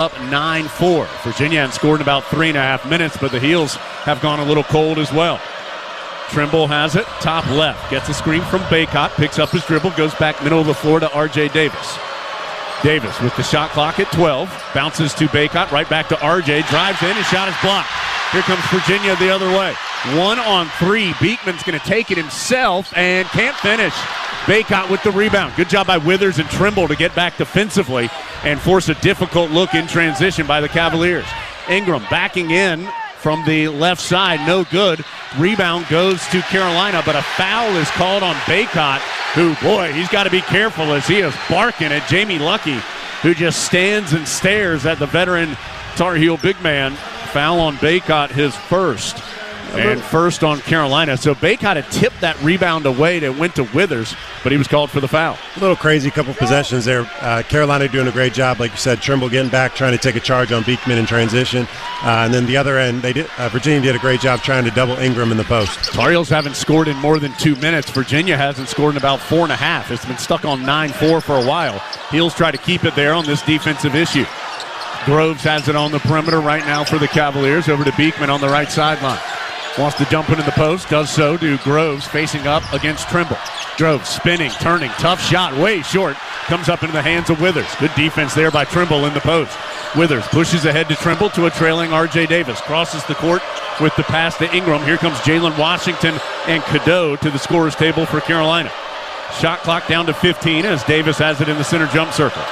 up 9-4. Virginia hasn't scored in about 3.5 minutes, but the Heels have gone a little cold as well. Trimble has it, top left, gets a screen from Baycott, picks up his dribble, goes back middle of the floor to R.J. Davis. Davis with the shot clock at 12, bounces to Baycott, right back to R.J., drives in, his shot is blocked. Here comes Virginia the other way. 1-on-3, Beekman's going to take it himself and can't finish. Baycott with the rebound. Good job by Withers and Trimble to get back defensively and force a difficult look in transition by the Cavaliers. Ingram backing in from the left side, no good. Rebound goes to Carolina, but a foul is called on Baycott, who, boy, he's got to be careful as he is barking at Jamie Lucky, who just stands and stares at the veteran Tar Heel big man. Foul on Baycott, his first. And first on Carolina. So Baycott had tipped that rebound away that went to Withers, but he was called for the foul. A little crazy couple possessions there. Carolina doing a great job, like you said. Trimble getting back, trying to take a charge on Beekman in transition. And then the other end, Virginia did a great job trying to double Ingram in the post. Tar Heels haven't scored in more than 2 minutes. Virginia hasn't scored in about 4.5. It's been stuck on 9-4 for a while. Heels try to keep it there on this defensive issue. Groves has it on the perimeter right now for the Cavaliers. Over to Beekman on the right sideline. Wants to jump into the post, does so to Groves, facing up against Trimble. Groves spinning, turning, tough shot, way short. Comes up into the hands of Withers. Good defense there by Trimble in the post. Withers pushes ahead to Trimble to a trailing R.J. Davis. Crosses the court with the pass to Ingram. Here comes Jalen Washington and Cadeau to the scorer's table for Carolina. Shot clock down to 15 as Davis has it in the center jump circle.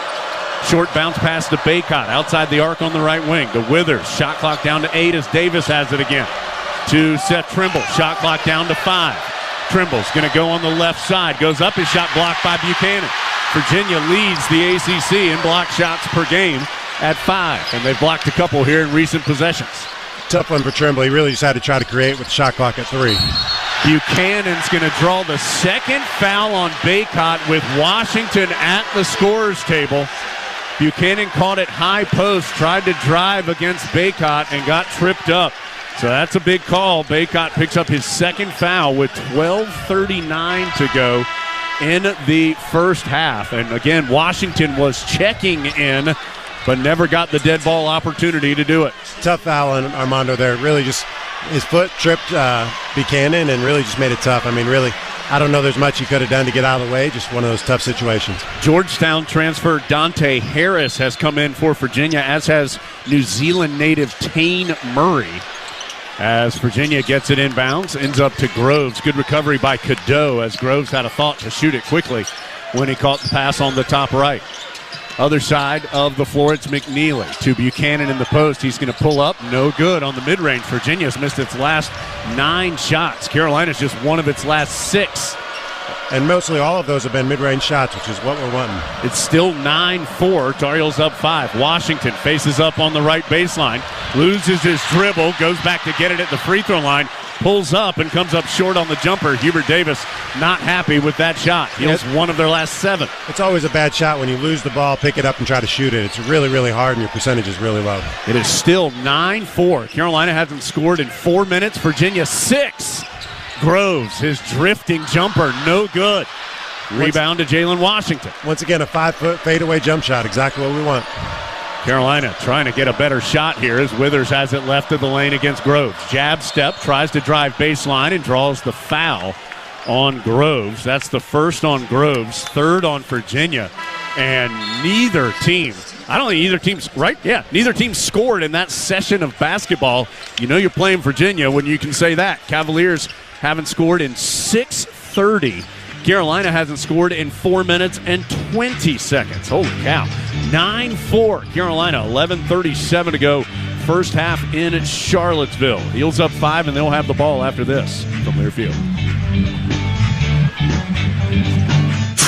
Short bounce pass to Baycott outside the arc on the right wing to Withers. Shot clock down to 8 as Davis has it again. To Seth Trimble, shot clock down to 5. Trimble's going to go on the left side, goes up, his shot blocked by Buchanan. Virginia leads the ACC in block shots per game at 5, and they've blocked a couple here in recent possessions. Tough one for Trimble. He really just had to try to create with the shot clock at 3. Buchanan's going to draw the second foul on Baycott with Washington at the scorer's table. Buchanan caught it high post, tried to drive against Baycott and got tripped up. So that's a big call. Baycott picks up his second foul with 12:39 to go in the first half. And again, Washington was checking in, but never got the dead ball opportunity to do it. Tough foul on Armando there. Really just his foot tripped Buchanan and really just made it tough. I mean, really, I don't know there's much he could have done to get out of the way. Just one of those tough situations. Georgetown transfer Dante Harris has come in for Virginia, as has New Zealand native Tane Murray. As Virginia gets it inbounds, ends up to Groves. Good recovery by Cadeau as Groves had a thought to shoot it quickly when he caught the pass on the top right. Other side of the floor, it's McNeely to Buchanan in the post. He's going to pull up. No good on the mid-range. Virginia's missed its last 9 shots. Carolina's just one of its last 6. And mostly all of those have been mid-range shots, which is what we're wanting. It's still 9-4. Tar Heels up 5. Washington faces up on the right baseline. Loses his dribble. Goes back to get it at the free throw line. Pulls up and comes up short on the jumper. Hubert Davis not happy with that shot. Heels one of their last 7. It's always a bad shot when you lose the ball, pick it up, and try to shoot it. It's really, really hard, and your percentage is really low. It is still 9-4. Carolina hasn't scored in 4 minutes. Virginia 6. Groves, his drifting jumper, no good. Rebound to Jalen Washington. Once again, a 5-foot fadeaway jump shot, exactly what we want. Carolina trying to get a better shot here as Withers has it left of the lane against Groves. Jab step, tries to drive baseline and draws the foul on Groves. That's the first on Groves, third on Virginia. And neither team, I don't think either team's right. Yeah, neither team scored in that session of basketball. You know you're playing Virginia when you can say that. Cavaliers haven't scored in 6:30. Carolina hasn't scored in 4 minutes and 20 seconds. Holy cow. 9-4 Carolina, 11:37 to go. First half in Charlottesville. Heels up 5, and they'll have the ball after this from Learfield.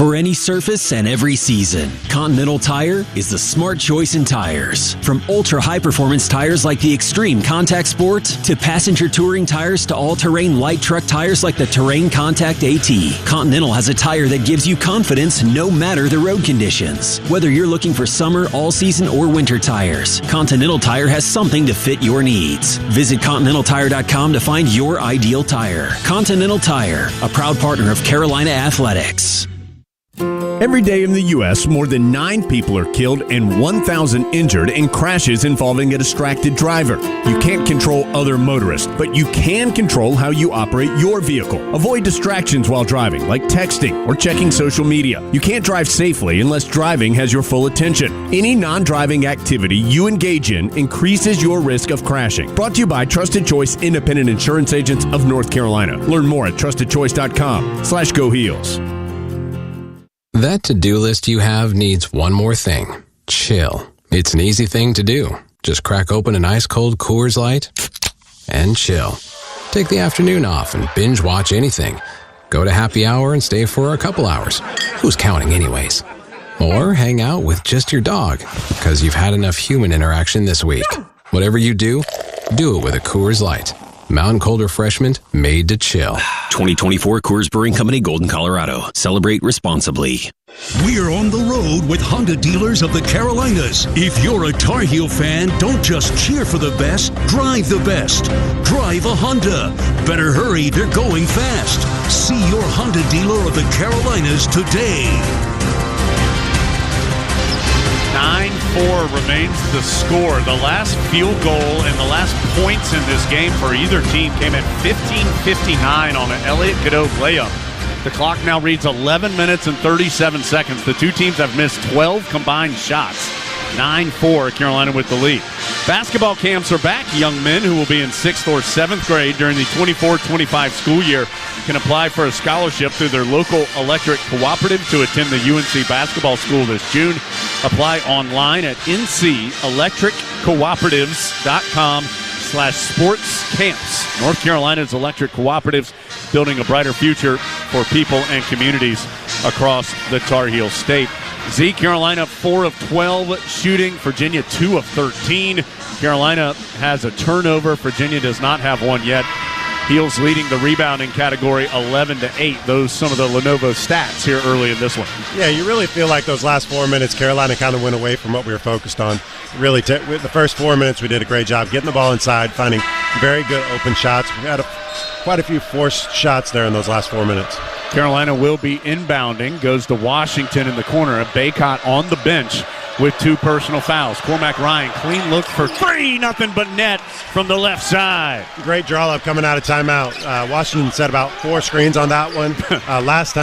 For any surface and every season, Continental Tire is the smart choice in tires. From ultra-high-performance tires like the Extreme Contact Sport, to passenger touring tires to all-terrain light truck tires like the Terrain Contact AT, Continental has a tire that gives you confidence no matter the road conditions. Whether you're looking for summer, all-season, or winter tires, Continental Tire has something to fit your needs. Visit ContinentalTire.com to find your ideal tire. Continental Tire, a proud partner of Carolina Athletics. Every day in the U.S., more than 9 people are killed and 1,000 injured in crashes involving a distracted driver. You can't control other motorists, but you can control how you operate your vehicle. Avoid distractions while driving, like texting or checking social media. You can't drive safely unless driving has your full attention. Any non-driving activity you engage in increases your risk of crashing. Brought to you by Trusted Choice Independent Insurance Agents of North Carolina. Learn more at trustedchoice.com/GoHeels. That to-do list you have needs one more thing. Chill. It's an easy thing to do. Just crack open an ice-cold Coors Light and chill. Take the afternoon off and binge watch anything. Go to happy hour and stay for a couple hours. Who's counting anyways? Or hang out with just your dog, because you've had enough human interaction this week. Whatever you do it with a Coors Light. Mountain Cold Refreshment made to chill. 2024 Coors Brewing Company, Golden, Colorado. Celebrate responsibly. We're on the road with Honda dealers of the Carolinas. If you're a Tar Heel fan, don't just cheer for the best, drive the best. Drive a Honda. Better hurry, they're going fast. See your Honda dealer of the Carolinas today. 9-4 remains the score. The last field goal and the last points in this game for either team came at 15:59 on an Elliott Cadeau layup. The clock now reads 11 minutes and 37 seconds. The two teams have missed 12 combined shots. 9-4, Carolina with the lead. Basketball camps are back. Young men who will be in 6th or 7th grade during the 24-25 school year can apply for a scholarship through their local electric cooperative to attend the UNC basketball school this June. Apply online at ncelectriccooperatives.com/sports camps. North Carolina's electric cooperatives building a brighter future for people and communities across the Tar Heel state. Z, Carolina 4 of 12 shooting. Virginia 2 of 13. Carolina has a turnover. Virginia does not have one yet. Heels leading the rebounding category 11-8. Those some of the Lenovo stats here early in this one. Yeah, you really feel like those last 4 minutes, Carolina kind of went away from what we were focused on. Really, with the first 4 minutes, we did a great job getting the ball inside, finding very good open shots. We had quite a few forced shots there in those last 4 minutes. Carolina will be inbounding, goes to Washington in the corner. Baycott on the bench with 2 personal fouls. Cormac Ryan, clean look for 3, nothing but net from the left side. Great draw up coming out of timeout. Washington set about 4 screens on that one. Last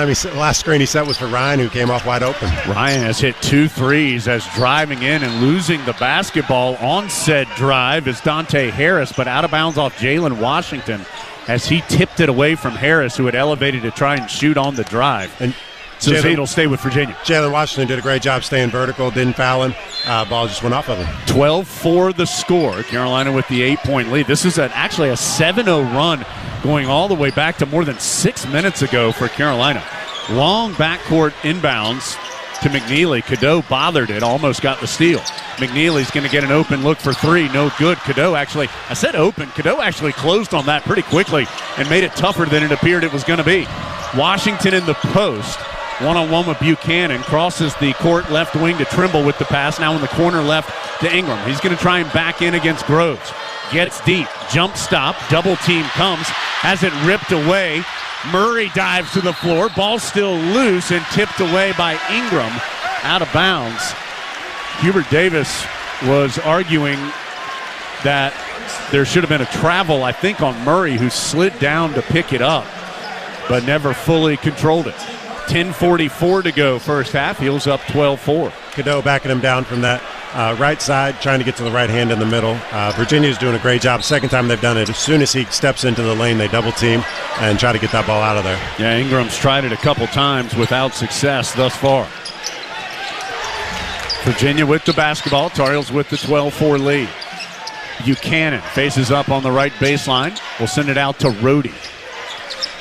screen he set was for Ryan, who came off wide open. Ryan has hit 2 threes as driving in and losing the basketball on said drive is Dante Harris, but out of bounds off Jalen Washington as he tipped it away from Harris, who had elevated to try and shoot on the drive. And so Zayt will stay with Virginia. Jalen Washington did a great job staying vertical, didn't foul him. Ball just went off of him. 12-4 the score. Carolina with the 8-point lead. This is actually a 7-0 run going all the way back to more than 6 minutes ago for Carolina. Long backcourt inbounds to McNeely. Cadeau bothered it, almost got the steal. McNeely's going to get an open look for 3, no good. Cadeau actually closed on that pretty quickly and made it tougher than it appeared it was going to be. Washington in the post, one-on-one with Buchanan, crosses the court left wing to Trimble with the pass, now in the corner left to Ingram. He's going to try and back in against Groves. Gets deep, jump stop, double team comes, has it ripped away. Murray dives to the floor, ball still loose and tipped away by Ingram, out of bounds. Hubert Davis was arguing that there should have been a travel, I think, on Murray, who slid down to pick it up, but never fully controlled it. 10:44 to go first half. Heels up 12-4. Cadeau backing him down from that right side, trying to get to the right hand in the middle. Virginia's doing a great job. Second time they've done it. As soon as he steps into the lane, they double team and try to get that ball out of there. Yeah, Ingram's tried it a couple times without success thus far. Virginia with the basketball. Tar Heels with the 12-4 lead. Buchanan faces up on the right baseline. We'll send it out to Rhodey.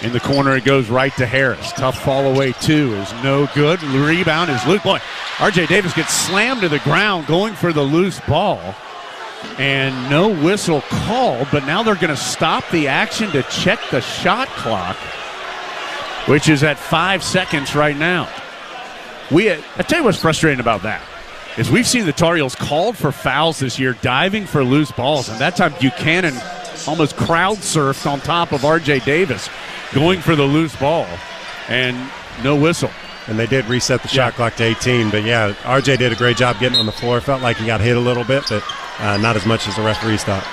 In the corner, it goes right to Harris. Tough fall away, 2 is no good. Rebound is Luke. Boy, R.J. Davis gets slammed to the ground going for the loose ball. And no whistle called, but now they're going to stop the action to check the shot clock, which is at 5 seconds right now. I tell you what's frustrating about that is we've seen the Tar Heels called for fouls this year, diving for loose balls, and that time Buchanan almost crowd surfed on top of R.J. Davis, going for the loose ball, and no whistle. and they did reset the shot clock to 18. But, yeah, RJ did a great job getting on the floor. Felt like he got hit a little bit, but not as much as the referees thought.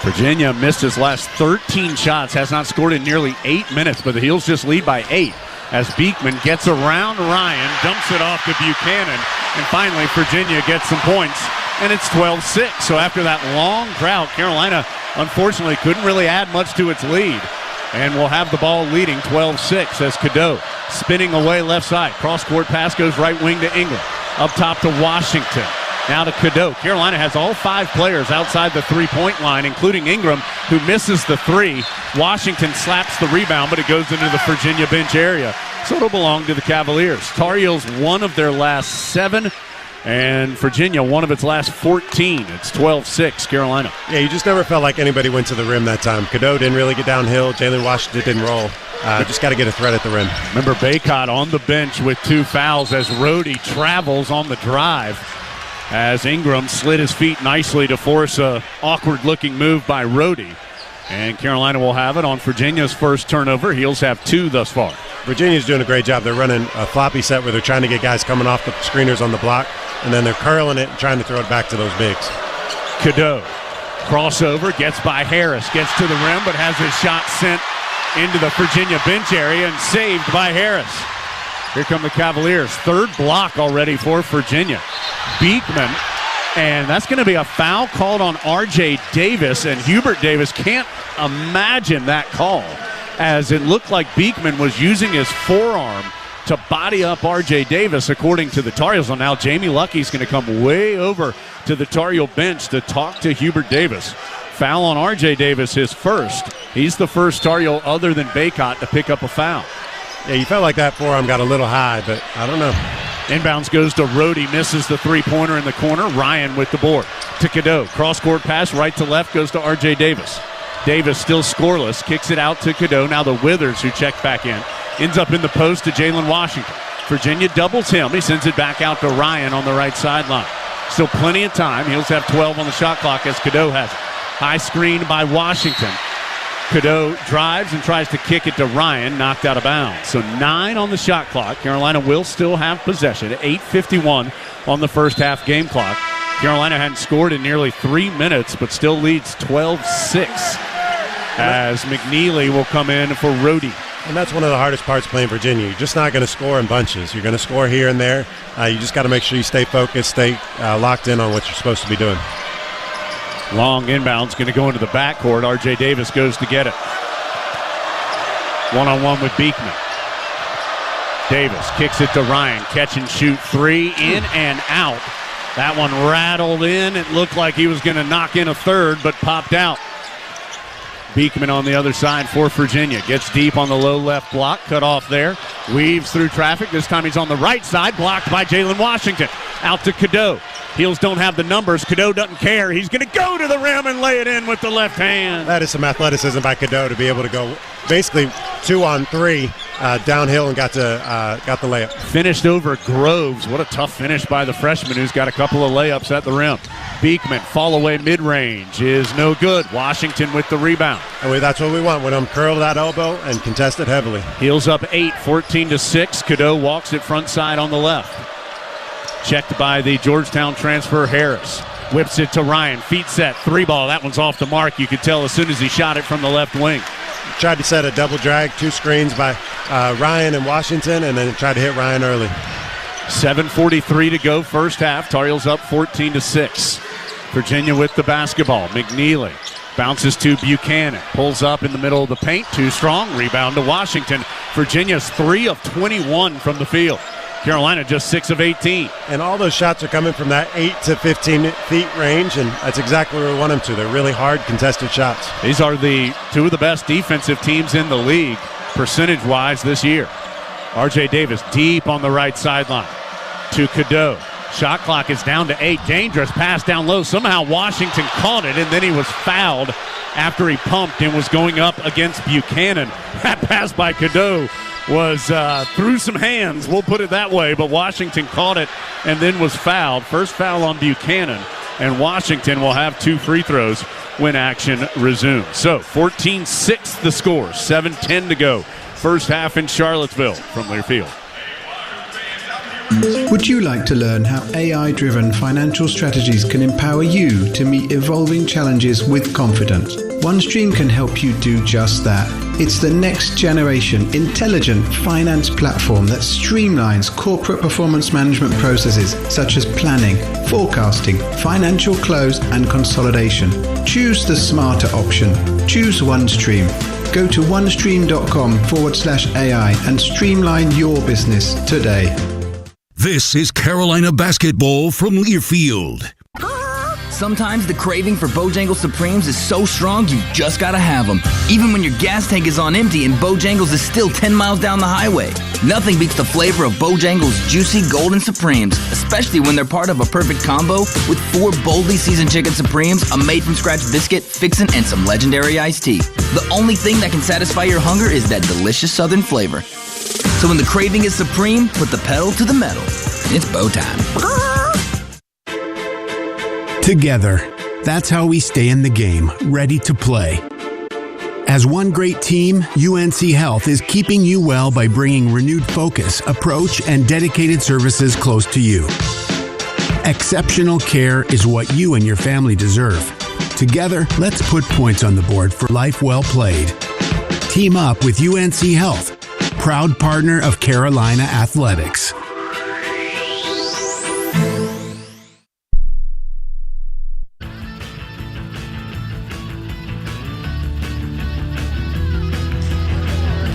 Virginia missed his last 13 shots, has not scored in nearly 8 minutes, but the Heels just lead by 8 as Beekman gets around Ryan, dumps it off to Buchanan, and finally Virginia gets some points, and it's 12-6. So after that long drought, Carolina unfortunately couldn't really add much to its lead, and will have the ball leading 12-6 as Cadeau spinning away left side. Cross-court pass goes right wing to Ingram. Up top to Washington. Now to Cadeau. Carolina has all 5 players outside the three-point line, including Ingram, who misses the 3. Washington slaps the rebound, but it goes into the Virginia bench area. So it'll belong to the Cavaliers. Tar Heels one of their last 7, and Virginia one of its last 14. It's 12-6, Carolina. Yeah, you just never felt like anybody went to the rim that time. Cadeau didn't really get downhill. Jalen Washington didn't roll. Just got to get a threat at the rim. Remember Baycott on the bench with 2 fouls as Rhodey travels on the drive, as Ingram slid his feet nicely to force a awkward-looking move by Rhodey. And Carolina will have it on Virginia's first turnover. Heels have 2 thus far. Virginia's doing a great job. They're running a floppy set where they're trying to get guys coming off the screeners on the block, and then they're curling it and trying to throw it back to those bigs. Cadeau, crossover, gets by Harris, gets to the rim, but has his shot sent into the Virginia bench area and saved by Harris. Here come the Cavaliers. 3rd block already for Virginia. Beekman, and that's going to be a foul called on R.J. Davis, and Hubert Davis can't imagine that call, as it looked like Beekman was using his forearm to body up R.J. Davis, according to the Tar Heels. So now Jamie Lucky's going to come way over to the Tar Heel bench to talk to Hubert Davis. Foul on R.J. Davis, his first. He's the first Tar Heel other than Baycott to pick up a foul. Yeah, you felt like that forearm got a little high, but I don't know. Inbounds goes to Rhodey, misses the three-pointer in the corner. Ryan with the board to Cadeau. Cross-court pass right to left goes to R.J. Davis. Davis still scoreless, kicks it out to Cadeau. Now the Withers, who checked back in, ends up in the post to Jalen Washington. Virginia doubles him. He sends it back out to Ryan on the right sideline. Still plenty of time. Heels have 12 on the shot clock as Cadeau has it. High screen by Washington. Cadeau drives and tries to kick it to Ryan, knocked out of bounds. So 9 on the shot clock. Carolina will still have possession. 8:51 on the first half game clock. Carolina hadn't scored in nearly 3 minutes, but still leads 12-6 as McNeely will come in for Rhodey. And that's one of the hardest parts playing Virginia. You're just not going to score in bunches. You're going to score here and there. You just got to make sure you stay focused, stay locked in on what you're supposed to be doing. Long inbound's going to go into the backcourt. R.J. Davis goes to get it. One-on-one with Beekman. Davis kicks it to Ryan. Catch and shoot 3, in and out. That one rattled in. It looked like he was going to knock in a third, but popped out. Beekman on the other side for Virginia. Gets deep on the low left block. Cut off there. Weaves through traffic. This time he's on the right side. Blocked by Jalen Washington. Out to Cadeau. Heels don't have the numbers. Cadeau doesn't care. He's going to go to the rim and lay it in with the left hand. That is some athleticism by Cadeau to be able to go basically 2-on-3 downhill and got the layup. Finished over Groves. What a tough finish by the freshman who's got a couple of layups at the rim. Beekman, fall away mid-range is no good. Washington with the rebound. And that's what we want. When I'm curled that elbow and contested heavily. Heels up 8, 14-6. Cadeau walks it front side on the left. Checked by the Georgetown transfer Harris. Whips it to Ryan. Feet set. 3-ball. That one's off the mark. You could tell as soon as he shot it from the left wing. Tried to set a double drag, 2 screens by Ryan and Washington, and then tried to hit Ryan early. 7:43 to go first half. Tar Heels up 14-6. Virginia with the basketball. McNeely bounces to Buchanan. Pulls up in the middle of the paint. Too strong. Rebound to Washington. Virginia's 3 of 21 from the field. Carolina just 6 of 18. And all those shots are coming from that 8 to 15 feet range, and that's exactly where we want them to. They're really hard, contested shots. These are the 2 of the best defensive teams in the league, percentage-wise, this year. R.J. Davis deep on the right sideline to Cadeau. Shot clock is down to 8. Dangerous pass down low. Somehow Washington caught it, and then he was fouled after he pumped and was going up against Buchanan. That pass by Cadeau was through some hands, we'll put it that way, but Washington caught it and then was fouled. First foul on Buchanan, and Washington will have 2 free throws when action resumes. So 14-6 the score, 7:10 to go. First half in Charlottesville from Learfield. Would you like to learn how AI-driven financial strategies can empower you to meet evolving challenges with confidence? OneStream can help you do just that. It's the next generation intelligent finance platform that streamlines corporate performance management processes such as planning, forecasting, financial close, and consolidation. Choose the smarter option. Choose OneStream. Go to onestream.com/AI and streamline your business today. This is Carolina basketball from Learfield. Sometimes the craving for Bojangles Supremes is so strong you just gotta have them. Even when your gas tank is on empty and Bojangles is still 10 miles down the highway. Nothing beats the flavor of Bojangles juicy golden Supremes, especially when they're part of a perfect combo with 4 boldly seasoned chicken Supremes, a made-from-scratch biscuit, fixin', and some legendary iced tea. The only thing that can satisfy your hunger is that delicious southern flavor. So when the craving is supreme, put the pedal to the metal. It's Bo time. Together, that's how we stay in the game, ready to play. As one great team, UNC Health is keeping you well by bringing renewed focus, approach, and dedicated services close to you. Exceptional care is what you and your family deserve. Together, let's put points on the board for life well played. Team up with UNC Health, proud partner of Carolina Athletics.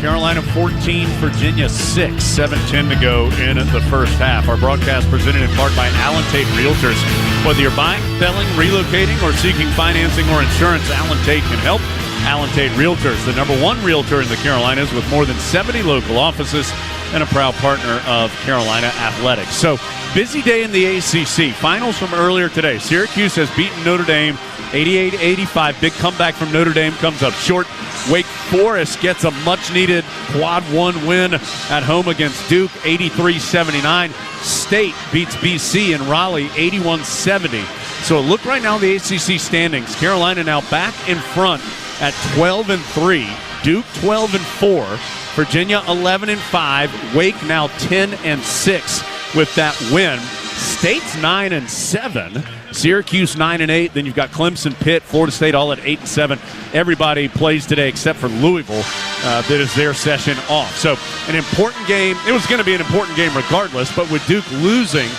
Carolina 14, Virginia 6, 7:10 to go in the first half. Our broadcast presented in part by Allen Tate Realtors. Whether you're buying, selling, relocating, or seeking financing or insurance, Allen Tate can help. Allen Tate Realtors, the #1 realtor in the Carolinas with more than 70 local offices and a proud partner of Carolina Athletics. So, busy day in the ACC. Finals from earlier today. Syracuse has beaten Notre Dame 88-85. Big comeback from Notre Dame comes up short. Wake Forest gets a much-needed quad 1 win at home against Duke, 83-79. State beats BC in Raleigh, 81-70. So look right now at the ACC standings. Carolina now back in front at 12-3. Duke 12-4. Virginia 11-5. Wake now 10-6 with that win. State's 9-7. Syracuse 9-8. Then you've got Clemson, Pitt, Florida State all at 8-7. Everybody plays today except for Louisville. That is their session off. So an important game. It was going to be an important game regardless, but with Duke losing,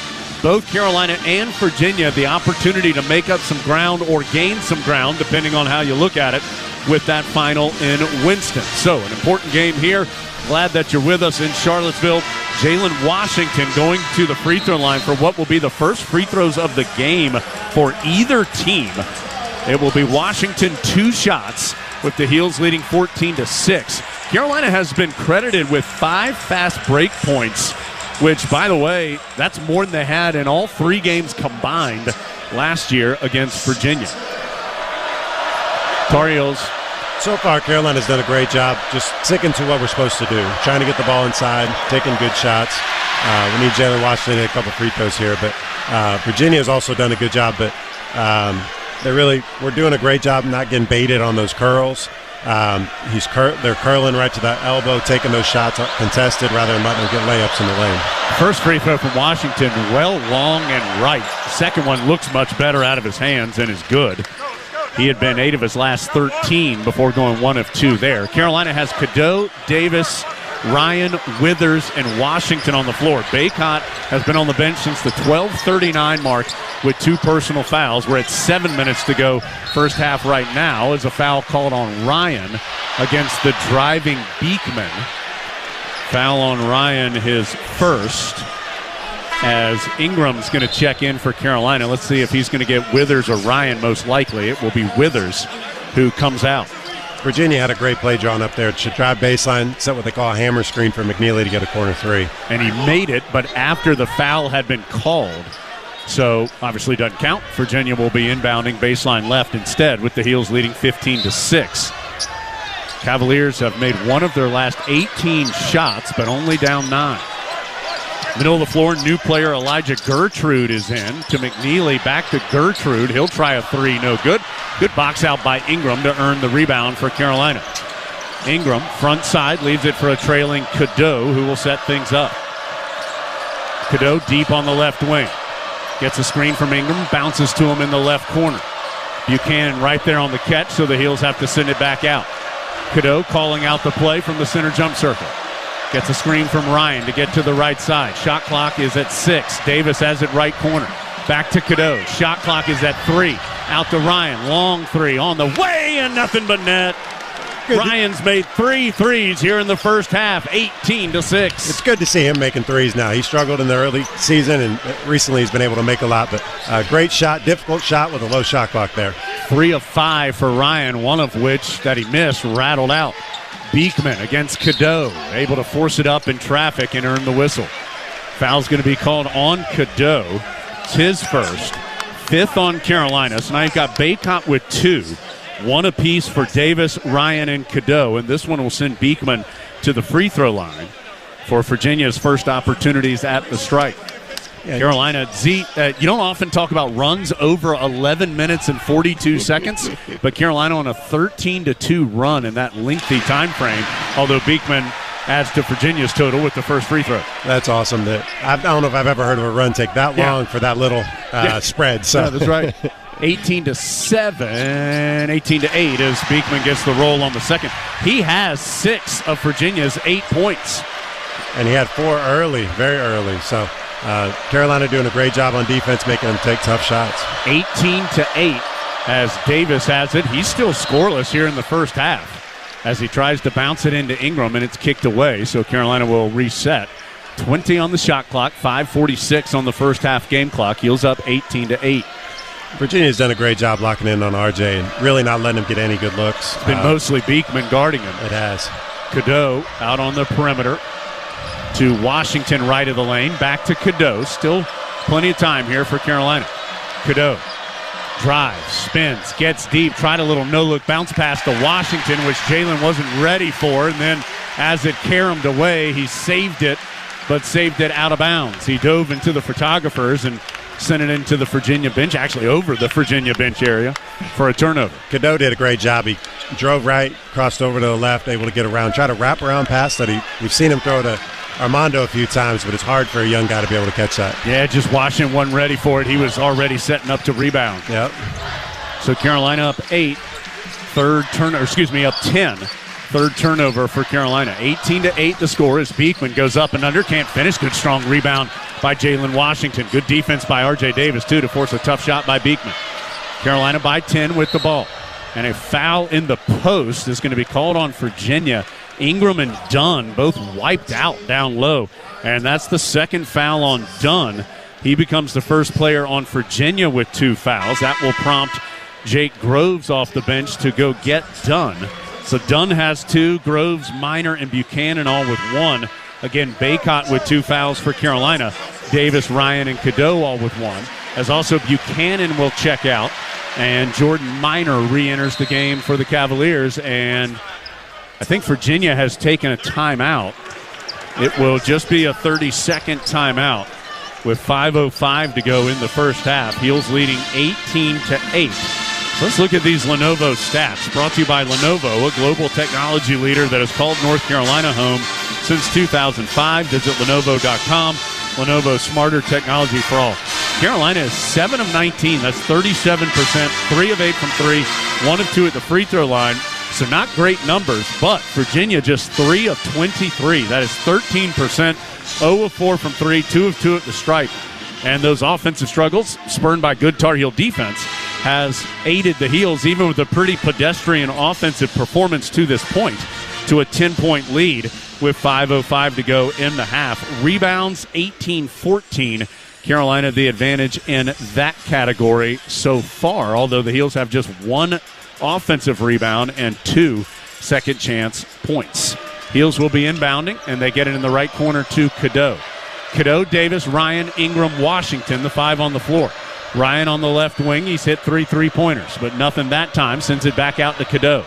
both Carolina and Virginia the opportunity to make up some ground or gain some ground, depending on how you look at it, with that final in Winston. So an important game here. Glad that you're with us in Charlottesville. Jalen Washington going to the free throw line for what will be the first free throws of the game for either team. It will be Washington 2 shots with the Heels leading 14-6. Carolina has been credited with 5 fast break points, which, by the way, that's more than they had in all 3 games combined last year against Virginia. Tar Heels. So far, Carolina's done a great job just sticking to what we're supposed to do, trying to get the ball inside, taking good shots. We need Jalen Washington to hit a couple free throws here, but Virginia has also done a good job, but we're doing a great job not getting baited on those curls. They're curling right to the elbow, taking those shots contested rather than letting them get layups in the lane. First free throw from Washington, well, long, and right. Second one looks much better out of his hands and is good. He had been 8 of his last 13 before going 1 of 2 there. Carolina has Cadeau, Davis, Ryan, Withers, and Washington on the floor. Baycott has been on the bench since the 12:39 mark with 2 personal fouls. We're at 7 minutes to go first half right now. Is a foul called on Ryan against the driving Beekman. Foul on Ryan, his first, as Ingram's going to check in for Carolina. Let's see if he's going to get Withers or Ryan. Most likely it will be Withers who comes out. Virginia had a great play drawn up there to drive baseline, set what they call a hammer screen for McNeely to get a corner 3. And he made it, but after the foul had been called. So obviously doesn't count. Virginia will be inbounding baseline left instead with the Heels leading 15-6. Cavaliers have made 1 of their last 18 shots, but only down 9. Middle of the floor, new player Elijah Gertrude is in to McNeely. Back to Gertrude. He'll try a 3, no good. Good box out by Ingram to earn the rebound for Carolina. Ingram, front side, leaves it for a trailing Cadeau, who will set things up. Cadeau deep on the left wing. Gets a screen from Ingram, bounces to him in the left corner. Buchanan right there on the catch, so the Heels have to send it back out. Cadeau calling out the play from the center jump circle. Gets a screen from Ryan to get to the right side. Shot clock is at 6. Davis has it right corner. Back to Cadeau. Shot clock is at 3. Out to Ryan. Long 3 on the way and nothing but net. Ryan's made 3 threes here in the first half, 18-6. It's good to see him making threes now. He struggled in the early season, and recently he's been able to make a lot. But great shot, difficult shot with a low shot clock there. 3 of 5 for Ryan, one of which that he missed rattled out. Beekman against Cadeau, able to force it up in traffic and earn the whistle. Foul's going to be called on Cadeau. It's his first. 5th on Carolina. So now you've got Baycott with 2. 1 apiece for Davis, Ryan, and Cadeau. And this one will send Beekman to the free throw line for Virginia's first opportunities at the strike. Yeah, Carolina, you don't often talk about runs over 11 minutes and 42 seconds, but Carolina on a 13-2 run in that lengthy time frame, although Beekman adds to Virginia's total with the first free throw. That's awesome. I don't know if I've ever heard of a run take that long for that little spread. So. Yeah, that's right. 18-7, 18-8 as Beekman gets the roll on the second. He has 6 of Virginia's 8 points. And he had 4 early, very early. So Carolina doing a great job on defense, making them take tough shots. 18-8 as Davis has it. He's still scoreless here in the first half as he tries to bounce it into Ingram, and it's kicked away. So Carolina will reset. 20 on the shot clock, 5:46 on the first half game clock. Heels up 18-8. Virginia's done a great job locking in on RJ and really not letting him get any good looks. It's been mostly Beekman guarding him. It has. Cadeau out on the perimeter to Washington right of the lane. Back to Cadeau. Still plenty of time here for Carolina. Cadeau drives, spins, gets deep, tried a little no-look bounce pass to Washington, which Jalen wasn't ready for. And then as it caromed away, he saved it, but saved it out of bounds. He dove into the photographers and sent it into the Virginia bench, actually over the Virginia bench area for a turnover. Cadeau did a great job. He drove right, crossed over to the left, able to get around, try to wrap around pass that we've seen him throw to Armando a few times, but it's hard for a young guy to be able to catch that. Yeah, just Washington wasn't ready for it. He was already setting up to rebound. Yep. So Carolina up 8, up 10. Third turnover for Carolina. 18-8 the score as Beekman goes up and under, can't finish. Good strong rebound by Jalen Washington. Good defense by R.J. Davis, too, to force a tough shot by Beekman. Carolina by 10 with the ball. And a foul in the post is going to be called on Virginia. Ingram and Dunn both wiped out down low. And that's the second foul on Dunn. He becomes the first player on Virginia with 2 fouls. That will prompt Jake Groves off the bench to go get Dunn. So Dunn has 2, Groves, Minor, and Buchanan all with 1. Again, Baycott with 2 fouls for Carolina. Davis, Ryan, and Cadeau all with 1. As also Buchanan will check out. And Jordan Minor re-enters the game for the Cavaliers. And I think Virginia has taken a timeout. It will just be a 30-second timeout with 5:05 to go in the first half. Heels leading 18-8. Let's look at these Lenovo stats. Brought to you by Lenovo, a global technology leader that has called North Carolina home since 2005. Visit Lenovo.com. Lenovo, smarter technology for all. Carolina is 7 of 19. That's 37%. 3 of 8 from 3. 1 of 2 at the free throw line. So not great numbers, but Virginia just 3 of 23. That is 13%. 0 of 4 from 3. 2 of 2 at the stripe. And those offensive struggles, spurned by good Tar Heel defense, has aided the Heels, even with a pretty pedestrian offensive performance to this point, to a 10-point lead with 5:05 to go in the half. Rebounds, 18-14. Carolina the advantage in that category so far, although the Heels have just 1 offensive rebound and 2 second-chance points. Heels will be inbounding, and they get it in the right corner to Cadeau. Cadeau, Davis, Ryan, Ingram, Washington, the 5 on the floor. Ryan on the left wing, he's hit 3 3-pointers, but nothing that time. Sends it back out to Cadeau.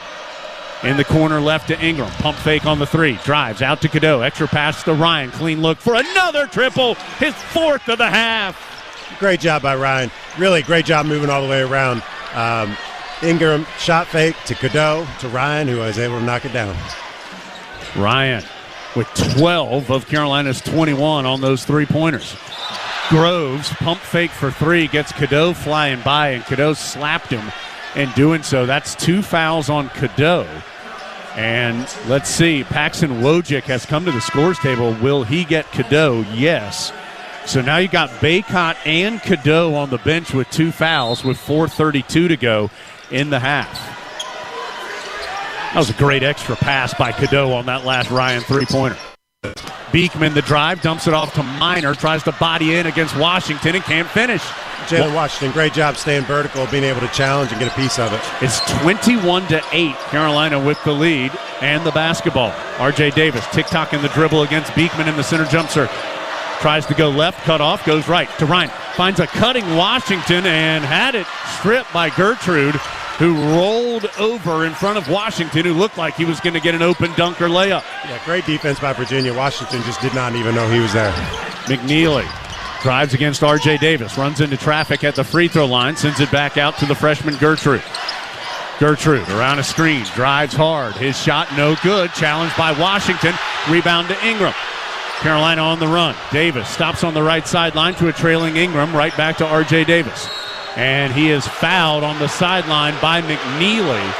In the corner left to Ingram. Pump fake on the 3. Drives out to Cadeau. Extra pass to Ryan. Clean look for another triple. His 4th of the half. Great job by Ryan. Really great job moving all the way around. Ingram shot fake to Cadeau to Ryan, who was able to knock it down. Ryan with 12 of Carolina's 21 on those three-pointers. Groves, pump fake for three, gets Cadeau flying by, and Cadeau slapped him in doing so. That's 2 fouls on Cadeau. And let's see, Paxton Wojcik has come to the scores table. Will he get Cadeau? Yes. So now you got Baycott and Cadeau on the bench with 2 fouls with 4:32 to go in the half. That was a great extra pass by Cadeau on that last Ryan three-pointer. Beekman, the drive, dumps it off to Minor, tries to body in against Washington and can't finish. Jalen Washington, great job staying vertical, being able to challenge and get a piece of it. It's 21-8, Carolina with the lead and the basketball. R.J. Davis, tick-tock in the dribble against Beekman in the center jump serve. Tries to go left, cut off, goes right to Ryan. Finds a cutting Washington and had it stripped by Gertrude, who rolled over in front of Washington, who looked like he was going to get an open dunk or layup. Yeah, great defense by Virginia. Washington just did not even know he was there. McNeely drives against R.J. Davis, runs into traffic at the free throw line, sends it back out to the freshman Gertrude. Gertrude around a screen, drives hard. His shot no good, challenged by Washington. Rebound to Ingram. Carolina on the run. Davis stops on the right sideline to a trailing Ingram, right back to R.J. Davis. And he is fouled on the sideline by McNeely.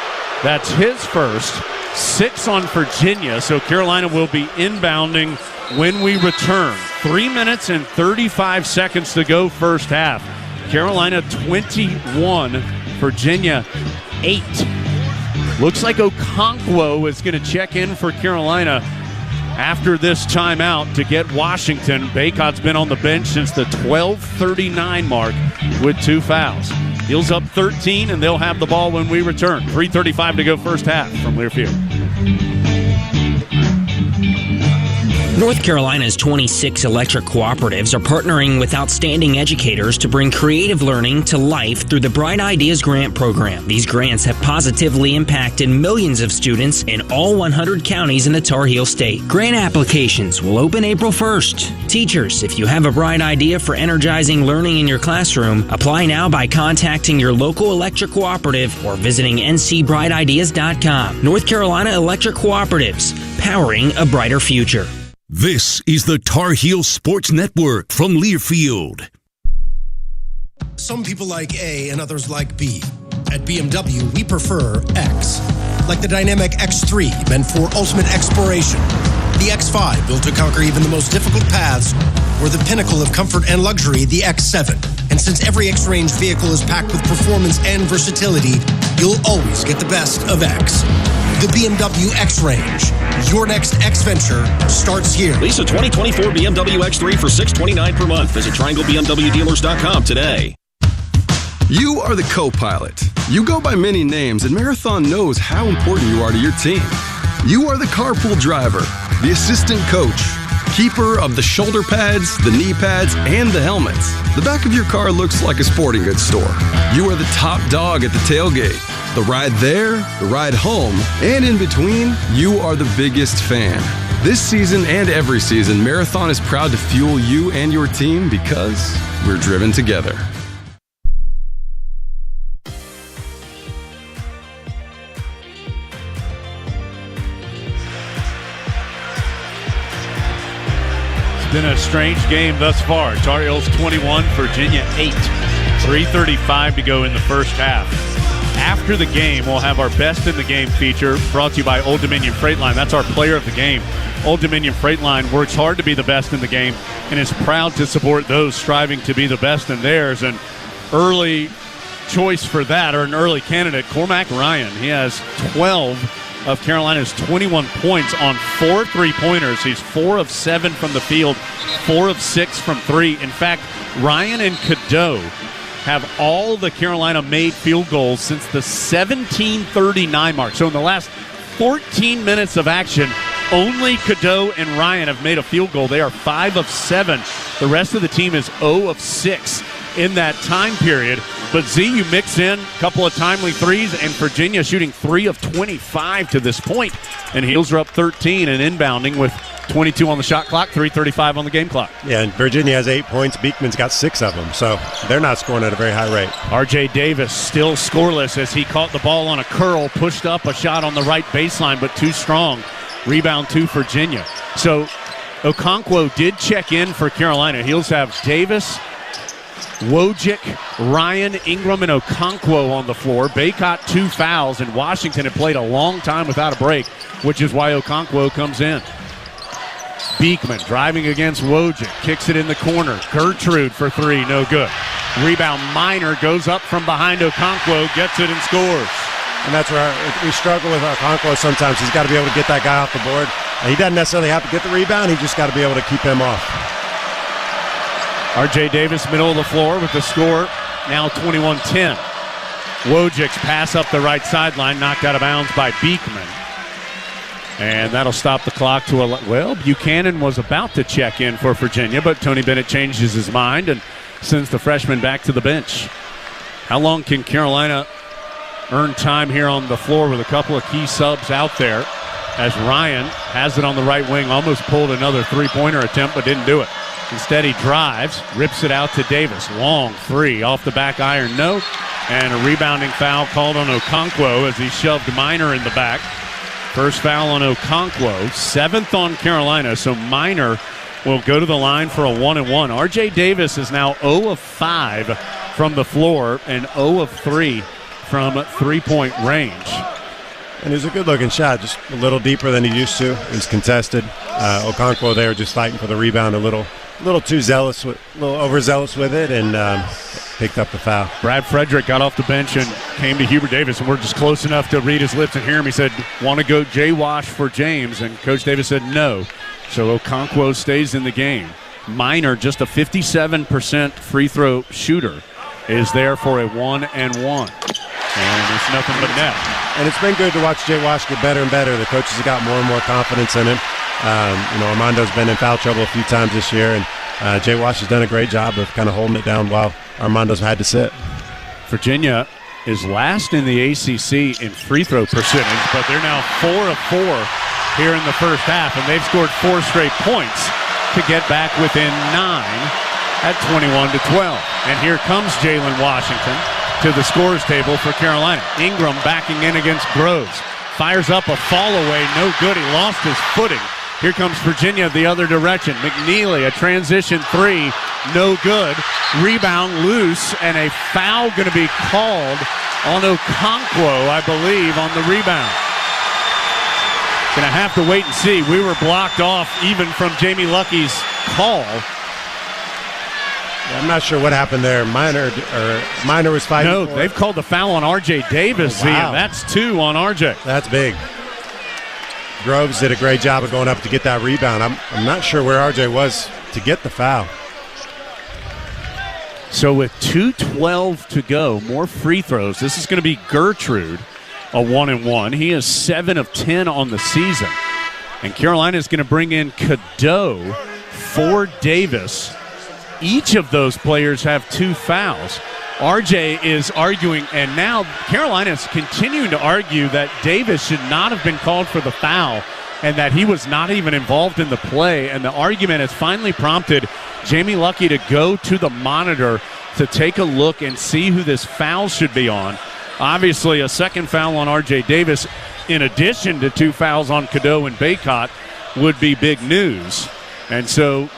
That's his first. 6 on Virginia, so Carolina will be inbounding when we return. 3 minutes and 35 seconds to go first half. Carolina 21, Virginia 8. Looks like Okonkwo is going to check in for Carolina after this timeout to get Washington. Baycott's been on the bench since the 12:39 mark with 2 fouls. Heels up 13, and they'll have the ball when we return. 3:35 to go first half from Learfield. North Carolina's 26 electric cooperatives are partnering with outstanding educators to bring creative learning to life through the Bright Ideas Grant Program. These grants have positively impacted millions of students in all 100 counties in the Tar Heel State. Grant applications will open April 1st. Teachers, if you have a bright idea for energizing learning in your classroom, apply now by contacting your local electric cooperative or visiting ncbrightideas.com. North Carolina Electric Cooperatives, powering a brighter future. This is the Tar Heel Sports Network from Learfield. Some people like A and others like B. At BMW, we prefer X. Like the dynamic X3, meant for ultimate exploration. The X5, built to conquer even the most difficult paths. Or the pinnacle of comfort and luxury, the X7. And since every X-Range vehicle is packed with performance and versatility, you'll always get the best of X. The BMW X-Range. Your next X-Venture starts here. Lease a 2024 BMW X3 for $629 per month. Visit TriangleBMWDealers.com today. You are the co-pilot. You go by many names, and Marathon knows how important you are to your team. You are the carpool driver, the assistant coach, keeper of the shoulder pads, the knee pads, and the helmets. The back of your car looks like a sporting goods store. You are the top dog at the tailgate. The ride there, the ride home, and in between, you are the biggest fan. This season and every season, Marathon is proud to fuel you and your team because we're driven together. It's been a strange game thus far. Tar Heels 21, Virginia 8. 3:35 to go in the first half. After the game, we'll have our Best in the Game feature brought to you by Old Dominion Freight Line. That's our player of the game. Old Dominion Freight Line works hard to be the best in the game and is proud to support those striving to be the best in theirs. And early choice for that, or an early candidate, Cormac Ryan. He has 12 of Carolina's 21 points on 4 3-pointers. He's 4 of 7 from the field, 4 of 6 from 3. In fact, Ryan and Cadeau have all the Carolina made field goals since the 17:39 mark. So in the last 14 minutes of action, only Cadeau and Ryan have made a field goal. They are 5 of 7. The rest of the team is 0 of 6 in that time period. But Z, you mix in a couple of timely threes, and Virginia shooting 3 of 25 to this point. And Heels are up 13 and inbounding with 22 on the shot clock, 3:35 on the game clock. Yeah, and Virginia has 8 points. Beekman's got 6 of them, so they're not scoring at a very high rate. R.J. Davis still scoreless as he caught the ball on a curl, pushed up a shot on the right baseline, but too strong Rebound to Virginia. So Okonkwo did check in for Carolina. Heels have Davis, Wojcik, Ryan, Ingram, and Okonkwo on the floor. Baycott 2 fouls, and Washington had played a long time without a break, which is why Okonkwo comes in. Beekman driving against Wojcik, kicks it in the corner. Gertrude for 3, no good. Rebound Minor goes up from behind Okonkwo, gets it and scores. And that's where we struggle with Okonkwo sometimes. He's got to be able to get that guy off the board. He doesn't necessarily have to get the rebound. He just got to be able to keep him off. R.J. Davis, middle of the floor with the score, now 21-10. Wojcik's pass up the right sideline, knocked out of bounds by Beekman. And that'll stop the clock to well, Buchanan was about to check in for Virginia, but Tony Bennett changes his mind and sends the freshman back to the bench. How long can Carolina earn time here on the floor with a couple of key subs out there as Ryan has it on the right wing, almost pulled another three-pointer attempt but didn't do it. Instead he drives, rips it out to Davis. Long 3 off the back iron, no. And a rebounding foul called on Okonkwo as he shoved Minor in the back. First foul on Okonkwo, 7th on Carolina, so Minor will go to the line for a 1-and-1. R.J. Davis is now 0 of 5 from the floor and 0 of 3 from three-point range. And it was a good-looking shot, just a little deeper than he used to. It was contested. Okonkwo there just fighting for the rebound, a little too zealous, a little overzealous with it, and picked up the foul. Brad Frederick got off the bench and came to Hubert Davis, and we're just close enough to read his lips and hear him. He said, want to go J-Wash for James, and Coach Davis said no. So Okonkwo stays in the game. Minor, just a 57% free throw shooter, is there for a 1-and-1. And it's nothing but net. And it's been good to watch J-Wash get better and better. The coaches have got more and more confidence in him. Armando's been in foul trouble a few times this year, and J-Wash has done a great job of kind of holding it down while Armando's had to sit. Virginia is last in the ACC in free throw percentage, but they're now 4 of 4 here in the first half, and they've scored 4 straight points to get back within 9 at 21-12. And here comes Jalen Washington to the scores table for Carolina. Ingram backing in against Groves. Fires up a fall away, no good. He lost his footing. Here comes Virginia the other direction. McNeely, a transition 3, no good. Rebound loose, and a foul going to be called on Okonkwo, I believe, on the rebound. Going to have to wait and see. We were blocked off even from Jamie Lucky's call. I'm not sure what happened there. Minor was fighting. No, they've called the foul on R.J. Davis. Oh, wow. And that's 2 on R.J. That's big. Groves did a great job of going up to get that rebound. I'm not sure where R.J. was to get the foul. So with 2:12 to go, more free throws. This is going to be Gertrude, a 1-and-1. He is 7 of 10 on the season. And Carolina is going to bring in Cadeau for Davis. Each of those players have 2 fouls. RJ is arguing, and now Carolina is continuing to argue that Davis should not have been called for the foul and that he was not even involved in the play. And the argument has finally prompted Jamie Lucky to go to the monitor to take a look and see who this foul should be on. Obviously, a second foul on R.J. Davis, in addition to 2 fouls on Cadeau and Baycott, would be big news. And so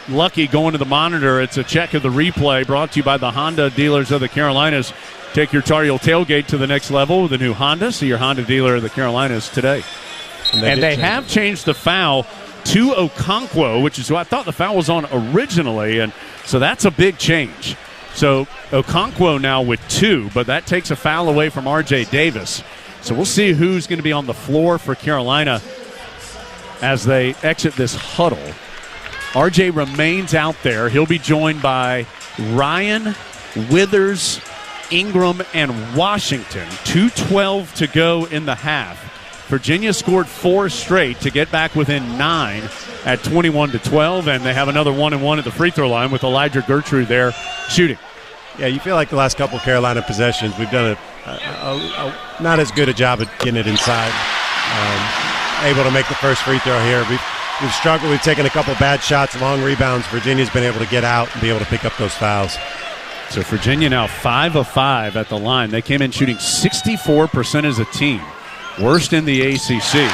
Lucky going to the monitor. It's a check of the replay brought to you by the Honda dealers of the Carolinas. Take your Tar Heel tailgate to the next level with a new Honda. See your Honda dealer of the Carolinas today. And they have changed the foul to Okonkwo, which is who I thought the foul was on originally. And so that's a big change. So Okonkwo now with 2, but that takes a foul away from R.J. Davis. So we'll see who's going to be on the floor for Carolina as they exit this huddle. R.J. remains out there. He'll be joined by Ryan, Withers, Ingram, and Washington. 2:12 to go in the half. Virginia scored 4 straight to get back within 9 at 21-12, and they have another 1-and-1 at the free throw line with Elijah Gertrude there shooting. Yeah, you feel like the last couple Carolina possessions, we've done a not as good a job at getting it inside. Able to make the first free throw here. We've struggled. We've taken a couple bad shots, long rebounds. Virginia's been able to get out and be able to pick up those fouls. So Virginia now 5 of 5 at the line. They came in shooting 64% as a team. Worst in the ACC.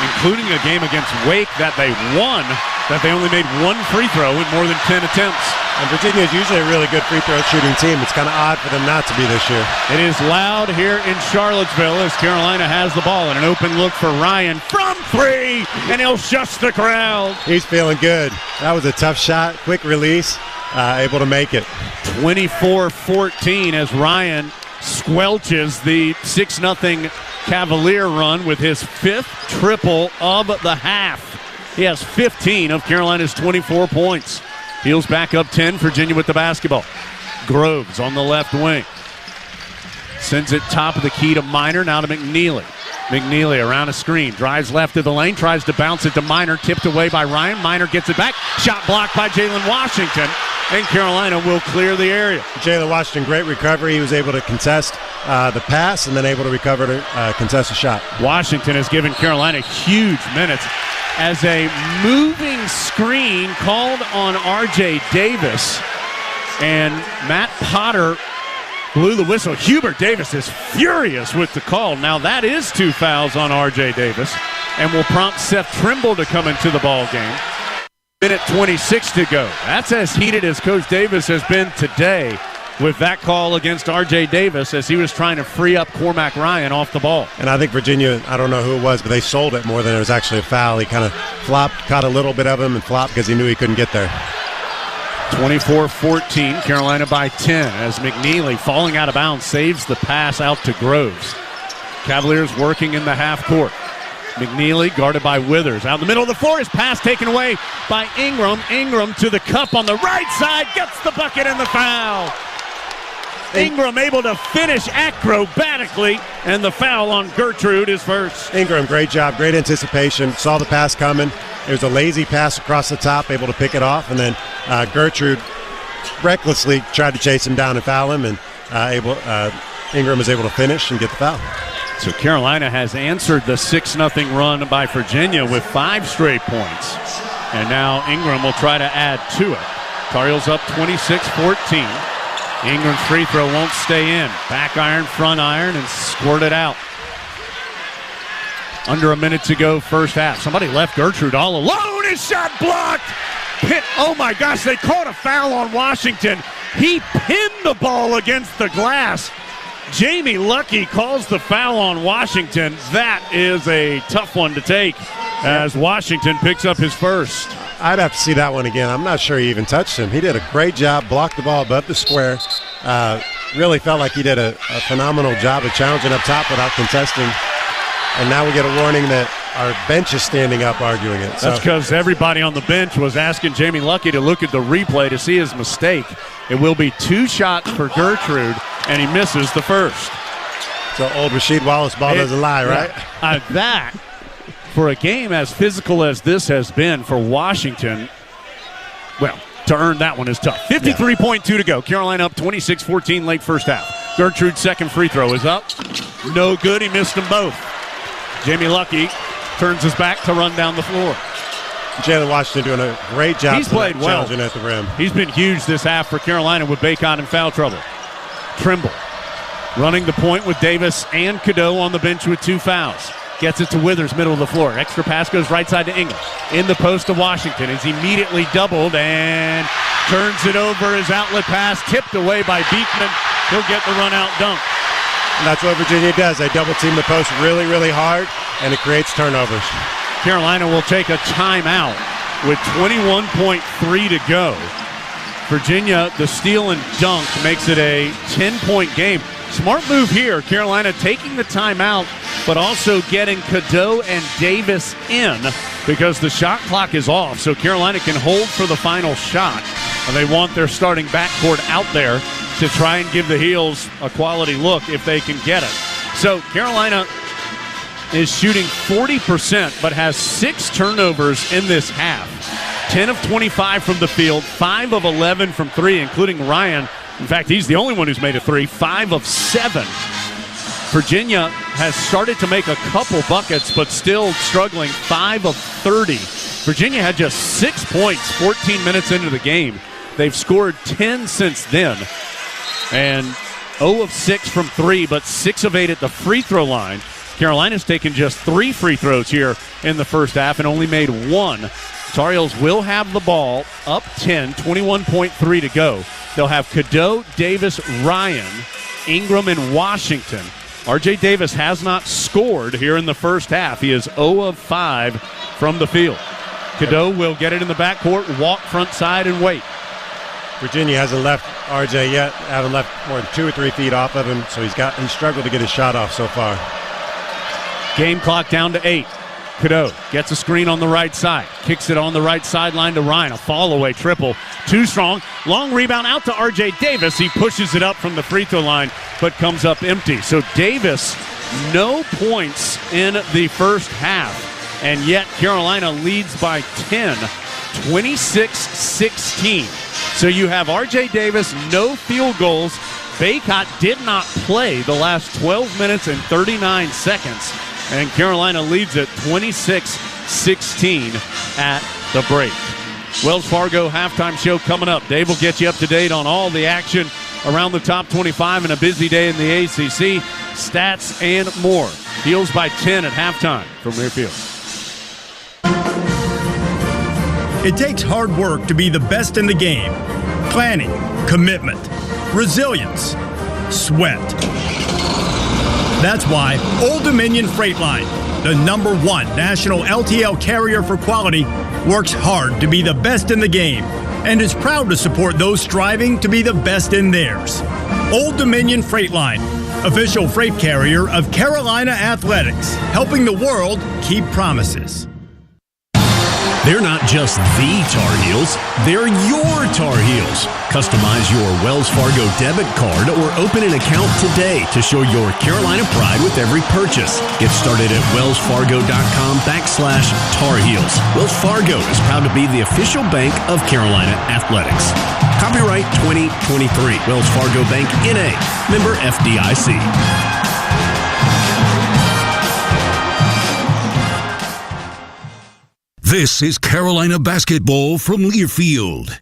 including a game against Wake that they won, that they only made one free throw in more than 10 attempts. And Virginia is usually a really good free throw shooting team. It's kind of odd for them not to be this year. It is loud here in Charlottesville as Carolina has the ball and an open look for Ryan from three, and he'll shush the crowd. He's feeling good. That was a tough shot, quick release, able to make it. 24-14 as Ryan squelches the 6-0 Cavalier run with his 5th triple of the half. He has 15 of Carolina's 24 points. Heels back up 10, Virginia with the basketball. Groves on the left wing. Sends it top of the key to Minor, now to McNeely. McNeely around a screen, drives left of the lane, tries to bounce it to Minor, tipped away by Ryan. Minor gets it back, shot blocked by Jalen Washington, and Carolina will clear the area. Jalen Washington, great recovery. He was able to contest the pass and then able to recover to contest a shot. Washington has given Carolina huge minutes as a moving screen called on R.J. Davis, and Matt Potter blew the whistle. Hubert Davis is furious with the call. Now that is 2 fouls on R.J. Davis and will prompt Seth Trimble to come into the ball game. Minute 26 to go. That's as heated as Coach Davis has been today with that call against R.J. Davis as he was trying to free up Cormac Ryan off the ball. And I think Virginia, I don't know who it was, but they sold it more than it was actually a foul. He kind of flopped, caught a little bit of him and flopped because he knew he couldn't get there. 24-14, Carolina by 10 as McNeely, falling out of bounds, saves the pass out to Groves. Cavaliers working in the half court. McNeely guarded by Withers. Out in the middle of the floor, his pass taken away by Ingram. Ingram to the cup on the right side, gets the bucket and the foul. Ingram able to finish acrobatically, and the foul on Gertrude is first. Ingram, great job, great anticipation. Saw the pass coming. It was a lazy pass across the top, able to pick it off, and then Gertrude recklessly tried to chase him down and foul him, and Ingram was able to finish and get the foul. So Carolina has answered the 6-0 run by Virginia with 5 straight points. And now Ingram will try to add to it. Tar Heels up 26-14. Ingram's free throw won't stay in. Back iron, front iron, and squirt it out. Under a minute to go, first half. Somebody left Gertrude all alone. His shot blocked. Oh my gosh, they called a foul on Washington. He pinned the ball against the glass. Jamie Lucky calls the foul on Washington. That is a tough one to take as Washington picks up his first. I'd have to see that one again. I'm not sure he even touched him. He did a great job, blocked the ball above the square. Really felt like he did a phenomenal job of challenging up top without contesting. And now we get a warning that our bench is standing up arguing it. That's because everybody on the bench was asking Jamie Lucky to look at the replay to see his mistake. It will be 2 shots for Gertrude, and he misses the first. So old Rasheed Wallace ball doesn't lie, right? That, for a game as physical as this has been for Washington, well, to earn that one is tough. 53.2 to go. Carolina up 26-14 late first half. Gertrude's second free throw is up. No good. He missed them both. Jamie Lucky turns his back to run down the floor. Jalen Washington doing a great job. He's played well. Challenging at the rim. He's been huge this half for Carolina with Bacon in foul trouble. Trimble running the point with Davis and Cadeau on the bench with 2 fouls. Gets it to Withers, middle of the floor. Extra pass goes right side to Ingram. In the post to Washington is immediately doubled and turns it over. His outlet pass tipped away by Beekman. He'll get the run-out dunk. And that's what Virginia does. They double-team the post really, really hard, and it creates turnovers. Carolina will take a timeout with 21.3 to go. Virginia, the steal and dunk makes it a 10-point game. Smart move here. Carolina taking the timeout, but also getting Cadeau and Davis in because the shot clock is off. So Carolina can hold for the final shot. And they want their starting backcourt out there to try and give the Heels a quality look if they can get it. So Carolina is shooting 40%, but has 6 turnovers in this half. 10 of 25 from the field, 5 of 11 from 3, including Ryan. In fact, he's the only one who's made a 3, 5 of 7. Virginia has started to make a couple buckets, but still struggling, 5 of 30. Virginia had just 6 points 14 minutes into the game. They've scored 10 since then. And 0 of 6 from 3, but 6 of 8 at the free throw line. Carolina's taken just 3 free throws here in the first half and only made 1. Tar Heels will have the ball up 10, 21.3 to go. They'll have Cadeau, Davis, Ryan, Ingram, and Washington. R.J. Davis has not scored here in the first half. He is 0 of 5 from the field. Cadeau will get it in the backcourt, walk front side, and wait. Virginia hasn't left R.J. yet. Haven't left more than 2 or 3 feet off of him, so he's struggled to get his shot off so far. Game clock down to 8. Cadeau gets a screen on the right side. Kicks it on the right sideline to Ryan. A fall-away triple. Too strong. Long rebound out to R.J. Davis. He pushes it up from the free throw line, but comes up empty. So Davis, no points in the first half. And yet Carolina leads by 10, 26-16. So you have R.J. Davis, no field goals. Baycott did not play the last 12 minutes and 39 seconds. And Carolina leads it 26-16 at the break. Wells Fargo halftime show coming up. Dave will get you up to date on all the action around the top 25 and a busy day in the ACC. Stats and more. Heels by 10 at halftime from Learfield. It takes hard work to be the best in the game. Planning, commitment, resilience, sweat. That's why Old Dominion Freight Line, the #1 national LTL carrier for quality, works hard to be the best in the game and is proud to support those striving to be the best in theirs. Old Dominion Freight Line, official freight carrier of Carolina Athletics, helping the world keep promises. They're not just the Tar Heels, they're your Tar Heels. Customize your Wells Fargo debit card or open an account today to show your Carolina pride with every purchase. Get started at wellsfargo.com/Tar Heels. Wells Fargo is proud to be the official bank of Carolina Athletics. Copyright 2023. Wells Fargo Bank, N.A., member FDIC. This is Carolina basketball from Learfield.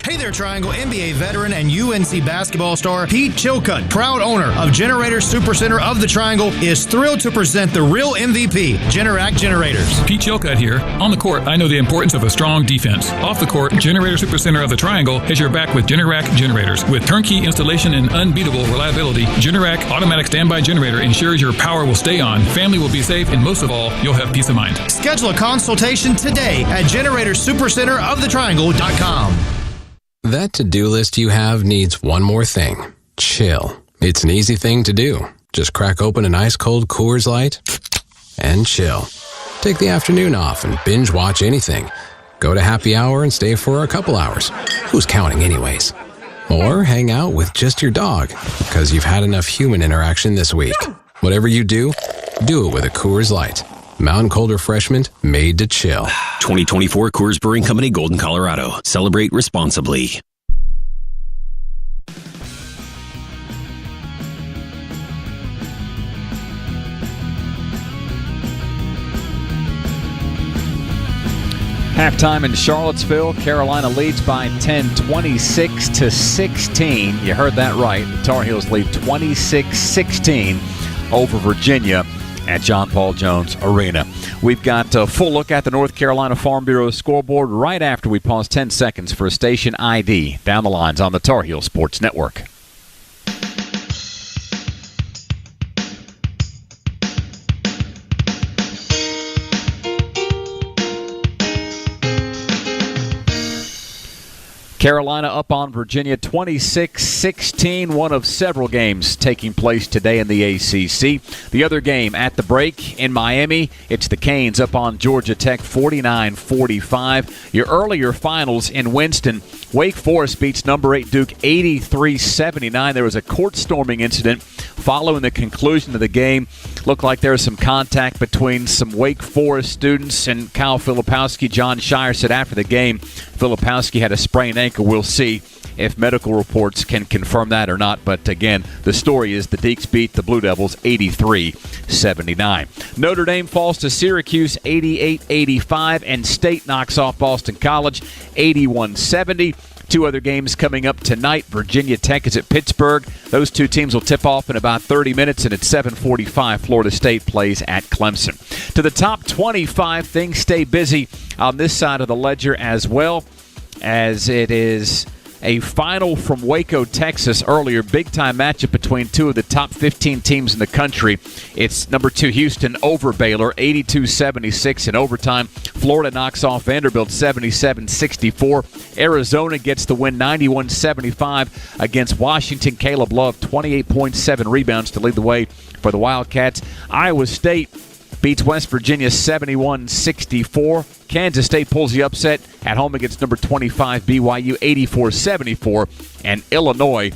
Hey there, Triangle. NBA veteran and UNC basketball star Pete Chilcutt, proud owner of Generator Supercenter of the Triangle, is thrilled to present the real MVP, Generac Generators. Pete Chilcutt here. On the court, I know the importance of a strong defense. Off the court, Generator Supercenter of the Triangle has your back with Generac Generators. With turnkey installation and unbeatable reliability, Generac Automatic Standby Generator ensures your power will stay on, family will be safe, and most of all, you'll have peace of mind. Schedule a consultation today at GeneratorSuperCenterOfTheTriangle.com. That to-do list you have needs one more thing. Chill. It's an easy thing to do. Just crack open an ice-cold Coors Light and chill. Take the afternoon off and binge watch anything. Go to happy hour and stay for a couple hours. Who's counting anyways? Or hang out with just your dog because you've had enough human interaction this week. Whatever you do it with a Coors Light. Mountain Cold Refreshment made to chill. 2024 Coors Brewing Company, Golden, Colorado. Celebrate responsibly. Halftime in Charlottesville. Carolina leads by 10, 26-16. You heard that right. The Tar Heels lead 26-16 over Virginia at John Paul Jones Arena. We've got a full look at the North Carolina Farm Bureau scoreboard right after we pause 10 seconds for a station ID. Down the lines on the Tar Heel Sports Network. Carolina up on Virginia 26-16, one of several games taking place today in the ACC. The other game at the break in Miami, it's the Canes up on Georgia Tech 49-45. Your earlier finals in Winston, Wake Forest beats number 8 Duke 83-79. There was a court-storming incident following the conclusion of the game. Looked like there was some contact between some Wake Forest students and Kyle Filipowski. John Shire said after the game, Filipowski had a sprained ankle. We'll see if medical reports can confirm that or not. But again, the story is the Deacs beat the Blue Devils 83-79. Notre Dame falls to Syracuse 88-85, and State knocks off Boston College 81-70. Two other games coming up tonight. Virginia Tech is at Pittsburgh. Those two teams will tip off in about 30 minutes, and at 7:45, Florida State plays at Clemson. To the top 25, things stay busy on this side of the ledger as well, as it is a final from Waco, Texas earlier. Big-time matchup between two of the top 15 teams in the country. It's number 2 Houston over Baylor, 82-76 in overtime. Florida knocks off Vanderbilt 77-64. Arizona gets the win 91-75 against Washington. Caleb Love, 28.7 rebounds to lead the way for the Wildcats. Iowa State beats West Virginia 71-64. Kansas State pulls the upset at home against number 25 BYU 84-74. And Illinois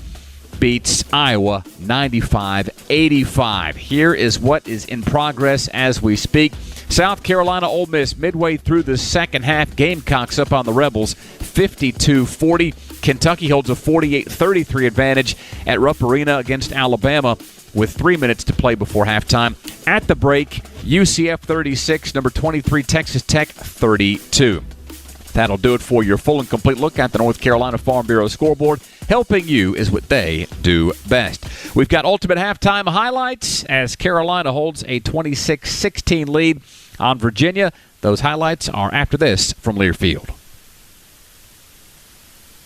beats Iowa 95-85. Here is what is in progress as we speak. South Carolina Ole Miss midway through the second half. Gamecocks up on the Rebels 52-40. Kentucky holds a 48-33 advantage at Rupp Arena against Alabama with 3 minutes to play before halftime. At the break, UCF 36, number 23 Texas Tech 32. That'll do it for your full and complete look at the North Carolina Farm Bureau scoreboard. Helping you is what they do best. We've got ultimate halftime highlights as Carolina holds a 26-16 lead on Virginia. Those highlights are after this from Learfield.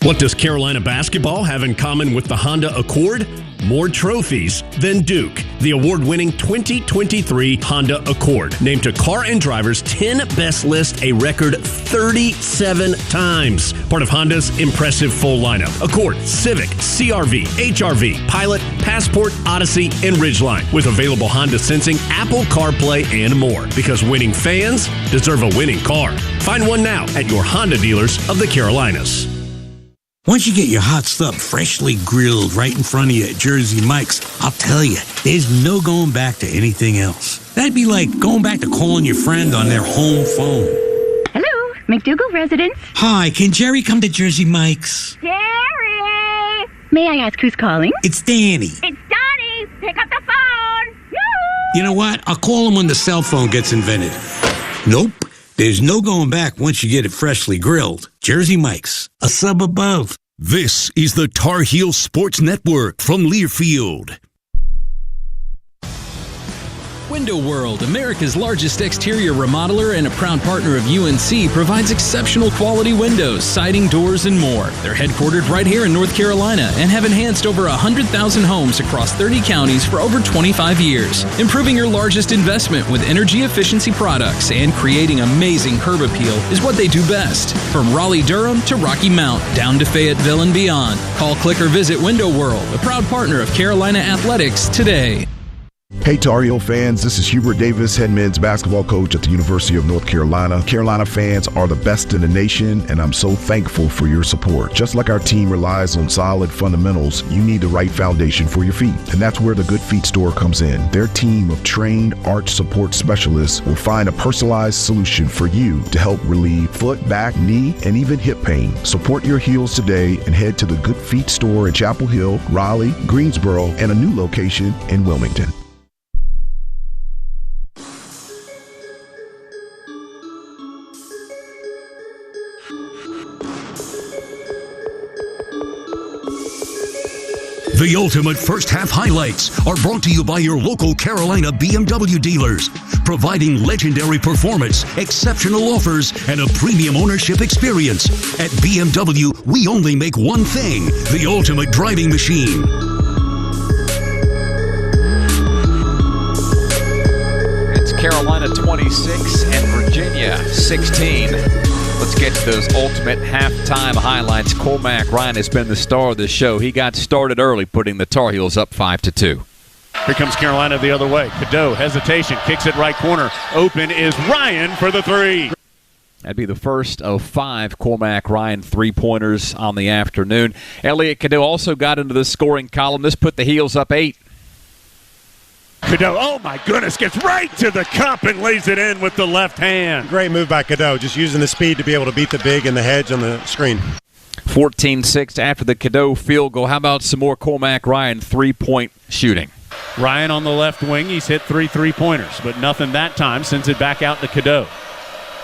What does Carolina basketball have in common with the Honda Accord? More trophies than Duke. The award-winning 2023 Honda Accord, named to Car and Driver's 10 Best list a record 37 times. Part of Honda's impressive full lineup. Accord, Civic, CR-V, HR-V, Pilot, Passport, Odyssey, and Ridgeline. With available Honda Sensing, Apple CarPlay, and more. Because winning fans deserve a winning car. Find one now at your Honda dealers of the Carolinas. Once you get your hot stuff freshly grilled right in front of you at Jersey Mike's, I'll tell you, there's no going back to anything else. That'd be like going back to calling your friend on their home phone. Hello, McDougal residence. Hi, can Jerry come to Jersey Mike's? Jerry! May I ask who's calling? It's Danny. It's Donnie! Pick up the phone! Yoo-hoo! You know what? I'll call him when the cell phone gets invented. Nope. There's no going back once you get it freshly grilled. Jersey Mike's, a sub above. This is the Tar Heel Sports Network from Learfield. Window World, America's largest exterior remodeler and a proud partner of UNC, provides exceptional quality windows, siding, doors, and more. They're headquartered right here in North Carolina and have enhanced over 100,000 homes across 30 counties for over 25 years. Improving your largest investment with energy efficiency products and creating amazing curb appeal is what they do best. From Raleigh-Durham to Rocky Mount, down to Fayetteville and beyond. Call, click, or visit Window World, a proud partner of Carolina Athletics, today. Hey Tar Heel fans, this is Hubert Davis, head men's basketball coach at the University of North Carolina. Carolina fans are the best in the nation, and I'm so thankful for your support. Just like our team relies on solid fundamentals, you need the right foundation for your feet, and that's where the Good Feet store comes in. Their team of trained arch support specialists will find a personalized solution for you to help relieve foot, back, knee, and even hip pain. Support your heels today and head to the Good Feet store in Chapel Hill, Raleigh, Greensboro, and a new location in Wilmington. The ultimate first half highlights are brought to you by your local Carolina BMW dealers, providing legendary performance, exceptional offers, and a premium ownership experience. At BMW, we only make one thing, the ultimate driving machine. It's Carolina 26 and Virginia 16. Let's get to those ultimate halftime highlights. Cormac Ryan has been the star of the show. He got started early, putting the Tar Heels up 5-2. Here comes Carolina the other way. Cadeau, hesitation, kicks it right corner. Open is Ryan for the three. That'd be the first of 5 Cormac Ryan three-pointers on the afternoon. Elliot Cadeau also got into the scoring column. This put the Heels up 8. Cadeau, oh my goodness, gets right to the cup and lays it in with the left hand. Great move by Cadeau, just using the speed to be able to beat the big and the hedge on the screen. 14-6 after the Cadeau field goal. How about some more Cormac Ryan three-point shooting? Ryan on the left wing, he's hit 3 3-pointers, but nothing that time. Sends it back out to Cadeau.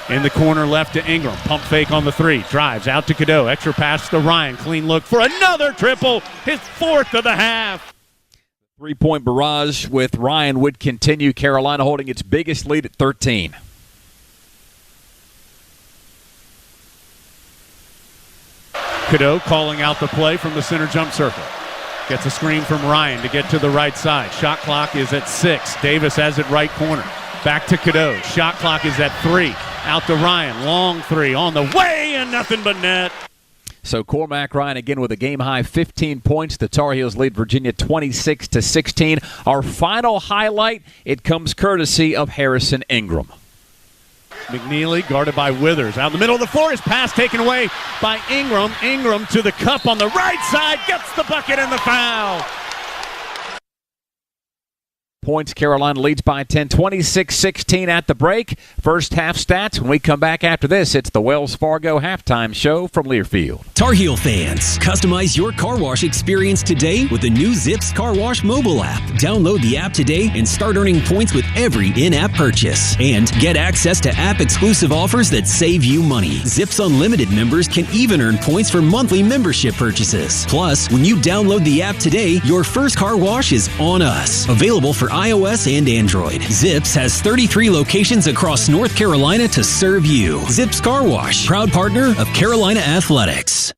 In the corner left to Ingram. Pump fake on the three. Drives out to Cadeau. Extra pass to Ryan. Clean look for another triple. His fourth of the half. 3-point barrage with Ryan would continue. Carolina holding its biggest lead at 13. Cadeau calling out the play from the center jump circle. Gets a screen from Ryan to get to the right side. Shot clock is at 6. Davis has it right corner. Back to Cadeau. Shot clock is at 3. Out to Ryan. Long three on the way and nothing but net. So Cormac Ryan again with a game-high 15 points. The Tar Heels lead Virginia 26-16. Our final highlight, it comes courtesy of Harrison Ingram. McNeely guarded by Withers. Out in the middle of the floor. His pass taken away by Ingram. Ingram to the cup on the right side. Gets the bucket and the foul. Points, Carolina leads by 10, 26-16 at the break. First half stats. When we come back after this, it's the Wells Fargo halftime show from Learfield. Tar Heel fans, customize your car wash experience today with the new Zips Car Wash mobile app. Download the app today and start earning points with every in-app purchase. And get access to app-exclusive offers that save you money. Zips Unlimited members can even earn points for monthly membership purchases. Plus, when you download the app today, your first car wash is on us. Available for iOS and Android. Zips has 33 locations across North Carolina to serve you. Zips Car Wash, proud partner of Carolina Athletics.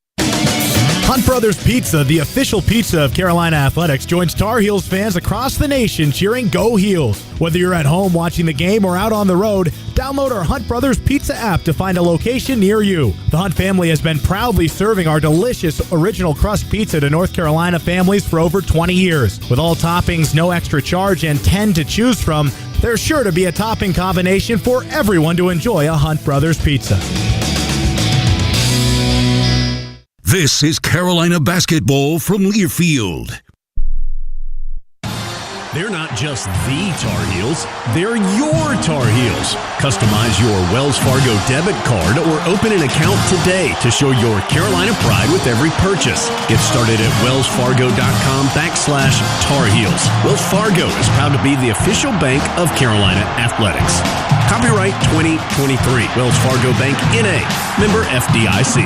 Hunt Brothers Pizza, the official pizza of Carolina Athletics, joins Tar Heels fans across the nation cheering Go Heels. Whether you're at home watching the game or out on the road, download our Hunt Brothers Pizza app to find a location near you. The Hunt family has been proudly serving our delicious original crust pizza to North Carolina families for over 20 years. With all toppings, no extra charge, and 10 to choose from, there's sure to be a topping combination for everyone to enjoy a Hunt Brothers Pizza. This is Carolina basketball from Learfield. They're not just the Tar Heels, they're your Tar Heels. Customize your Wells Fargo debit card or open an account today to show your Carolina pride with every purchase. Get started at wellsfargo.com/Tar Heels. Wells Fargo is proud to be the official bank of Carolina Athletics. Copyright 2023. Wells Fargo Bank, N.A. Member FDIC.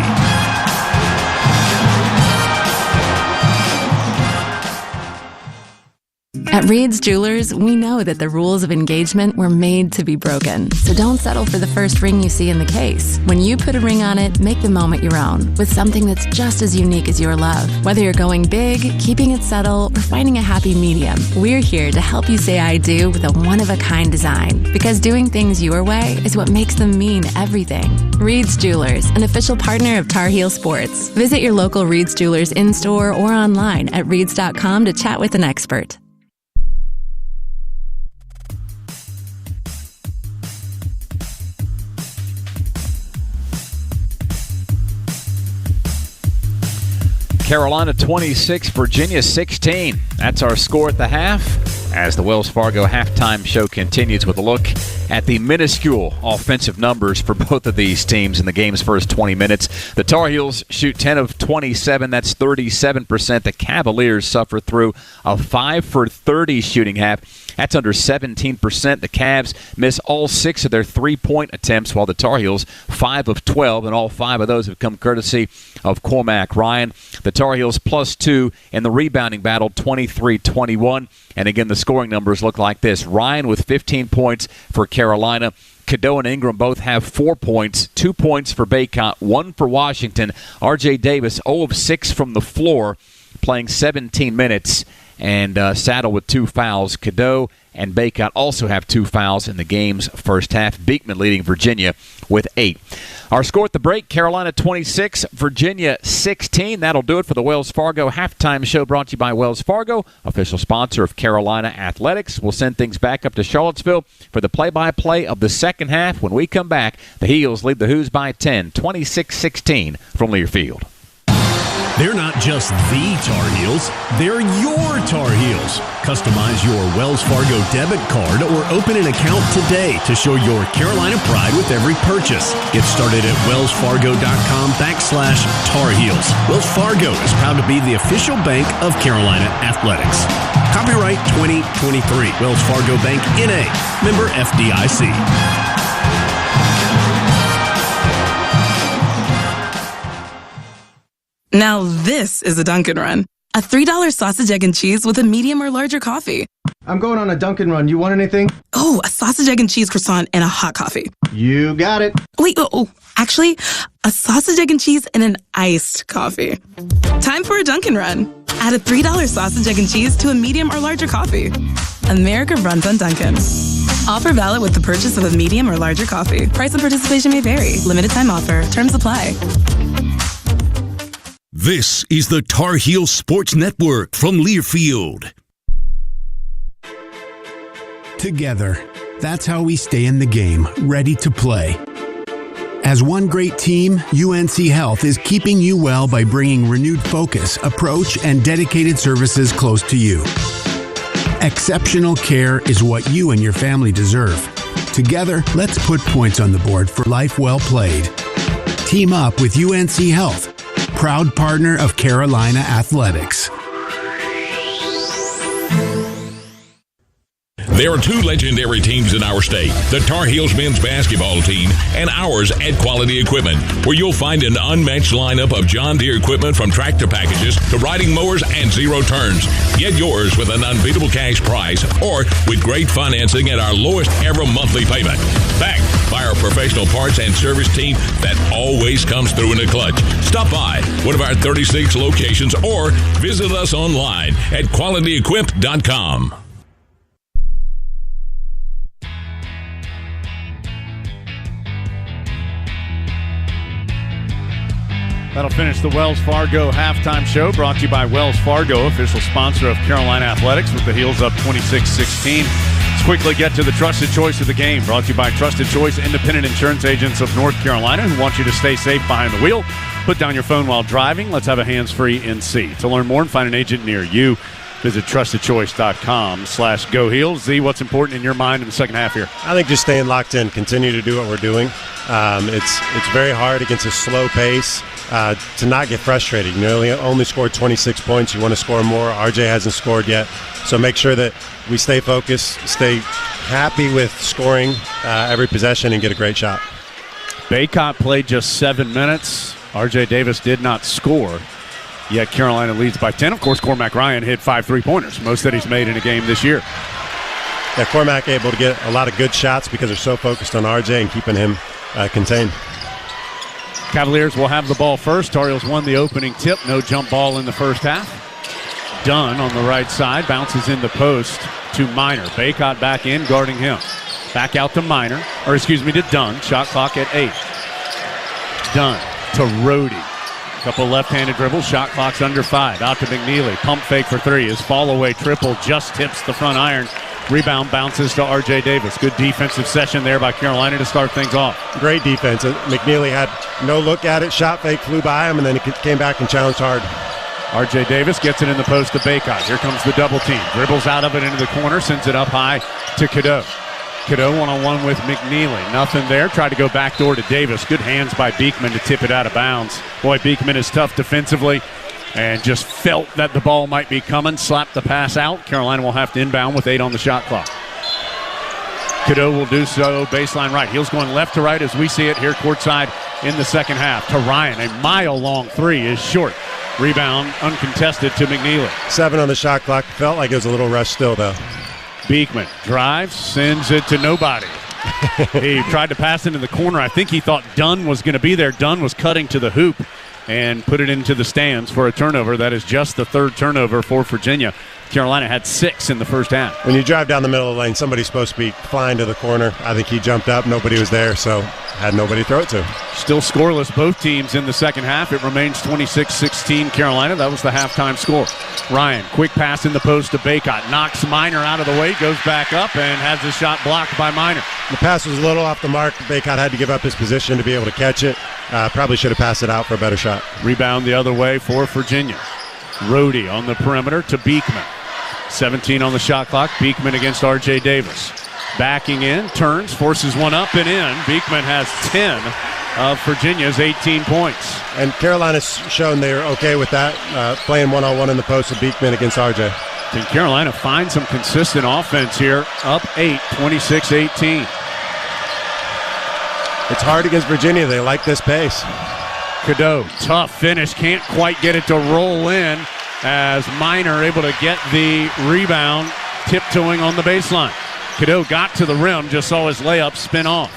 At Reed's Jewelers, we know that the rules of engagement were made to be broken. So don't settle for the first ring you see in the case. When you put a ring on it, make the moment your own with something that's just as unique as your love. Whether you're going big, keeping it subtle, or finding a happy medium, we're here to help you say I do with a one-of-a-kind design. Because doing things your way is what makes them mean everything. Reed's Jewelers, an official partner of Tar Heel Sports. Visit your local Reed's Jewelers in-store or online at reeds.com to chat with an expert. Carolina 26, Virginia 16. That's our score at the half as the Wells Fargo halftime show continues with a look at the minuscule offensive numbers for both of these teams in the game's first 20 minutes. The Tar Heels shoot 10 of 27. That's 37%. The Cavaliers suffer through a 5 for 30 shooting half. That's under 17%. The Cavs miss all 6 of their three-point attempts, while the Tar Heels 5 of 12, and all 5 of those have come courtesy of Cormac Ryan. The Tar Heels +2 in the rebounding battle, 23-21. And again, the scoring numbers look like this. Ryan with 15 points for Carolina. Cadeau and Ingram both have 4 points, 2 points for Baycott, 1 for Washington. R.J. Davis 0 of 6 from the floor, playing 17 minutes. And Saddle with 2 fouls. Cadeau and Baycott also have 2 fouls in the game's first half. Beekman leading Virginia with 8. Our score at the break, Carolina 26, Virginia 16. That'll do it for the Wells Fargo halftime show, brought to you by Wells Fargo, official sponsor of Carolina Athletics. We'll send things back up to Charlottesville for the play-by-play of the second half. When we come back, the Heels lead the Hoos by 10, 26-16 from Learfield. They're not just the Tar Heels, they're your Tar Heels. Customize your Wells Fargo debit card or open an account today to show your Carolina pride with every purchase. Get started at wellsfargo.com/Tar Heels. Wells Fargo is proud to be the official bank of Carolina Athletics. Copyright 2023. Wells Fargo Bank, N.A. Member FDIC. Now this is a Dunkin' Run. A $3 sausage, egg, and cheese with a medium or larger coffee. I'm going on a Dunkin' Run. You want anything? Oh, a sausage, egg, and cheese croissant and a hot coffee. You got it. Wait, actually, a sausage, egg, and cheese and an iced coffee. Time for a Dunkin' Run. Add a $3 sausage, egg, and cheese to a medium or larger coffee. America runs on Dunkin'. Offer valid with the purchase of a medium or larger coffee. Price and participation may vary. Limited time offer. Terms apply. This is the Tar Heel Sports Network from Learfield. Together, that's how we stay in the game, ready to play. As one great team, UNC Health is keeping you well by bringing renewed focus, approach, and dedicated services close to you. Exceptional care is what you and your family deserve. Together, let's put points on the board for life well played. Team up with UNC Health, proud partner of Carolina Athletics. There are two legendary teams in our state, the Tar Heels men's basketball team and ours at Quality Equipment, where you'll find an unmatched lineup of John Deere equipment from tractor packages to riding mowers and zero turns. Get yours with an unbeatable cash price or with great financing at our lowest ever monthly payment. Backed by our professional parts and service team that always comes through in a clutch. Stop by one of our 36 locations or visit us online at qualityequip.com. That'll finish the Wells Fargo halftime show, brought to you by Wells Fargo, official sponsor of Carolina Athletics, with the Heels up 26-16. Let's quickly get to the Trusted Choice of the game, brought to you by Trusted Choice Independent Insurance Agents of North Carolina, who want you to stay safe behind the wheel. Put down your phone while driving. Let's have a hands-free NC. To learn more and find an agent near you, visit trustedchoice.com/go Heels. Z, what's important in your mind in the second half here? I think just staying locked in, continue to do what we're doing. It's very hard against a slow pace to not get frustrated. You only scored 26 points. You want to score more. RJ hasn't scored yet. So make sure that we stay focused, stay happy with scoring every possession, and get a great shot. Baycott played just 7 minutes. RJ Davis did not score. Yet Carolina leads by 10. Of course, Cormac Ryan hit 5 3-pointers, most that he's made in a game this year. Yeah, Cormac able to get a lot of good shots because they're so focused on RJ and keeping him contained. Cavaliers will have the ball first. Tar Heels won the opening tip. No jump ball in the first half. Dunn on the right side bounces in the post to Minor. Baycott back in, guarding him. Back out to to Dunn. Shot clock at 8. Dunn to Rhodey. Couple left-handed dribbles. Shot clock's under 5. Out to McNeely. Pump fake for 3. His fall-away triple just tips the front iron. Rebound bounces to RJ Davis. Good defensive session there by Carolina to start things off. Great defense. McNeely had no look at it. Shot fake flew by him, and then he came back and challenged hard. RJ Davis gets it in the post to Baycott. Here comes the double team. Dribbles out of it into the corner. Sends it up high to Cadeau. Cadeau one-on-one with McNeely. Nothing there. Tried to go backdoor to Davis. Good hands by Beekman to tip it out of bounds. Boy, Beekman is tough defensively and just felt that the ball might be coming. Slapped the pass out. Carolina will have to inbound with 8 on the shot clock. Cadeau will do so baseline right. Heels going left to right as we see it here courtside in the second half. To Ryan. A mile-long 3 is short. Rebound uncontested to McNeely. 7 on the shot clock. Felt like it was a little rush still, though. Beekman drives, sends it to nobody. He tried to pass into the corner. I think he thought Dunn was going to be there. Dunn was cutting to the hoop and put it into the stands for a turnover. That is just the 3rd turnover for Virginia. Carolina had 6 in the first half. When you drive down the middle of the lane, somebody's supposed to be flying to the corner. I think he jumped up. Nobody was there, so had nobody to throw it to. Still scoreless, both teams in the second half. It remains 26-16 Carolina. That was the halftime score. Ryan, quick pass in the post to Baycott. Knocks Minor out of the way, goes back up, and has the shot blocked by Minor. The pass was a little off the mark. Baycott had to give up his position to be able to catch it. Probably should have passed it out for a better shot. Rebound the other way for Virginia. Rhodey on the perimeter to Beekman. 17 on the shot clock. Beekman against RJ Davis. Backing in, turns, forces one up and in. Beekman has 10 of Virginia's 18 points. And Carolina's shown they're okay with that, playing one-on-one in the post of Beekman against RJ. Can Carolina find some consistent offense here? Up 8, 26-18. It's hard against Virginia. They like this pace. Cadeau, tough finish, can't quite get it to roll in as Minor able to get the rebound, tiptoeing on the baseline. Cadeau got to the rim, just saw his layup spin off.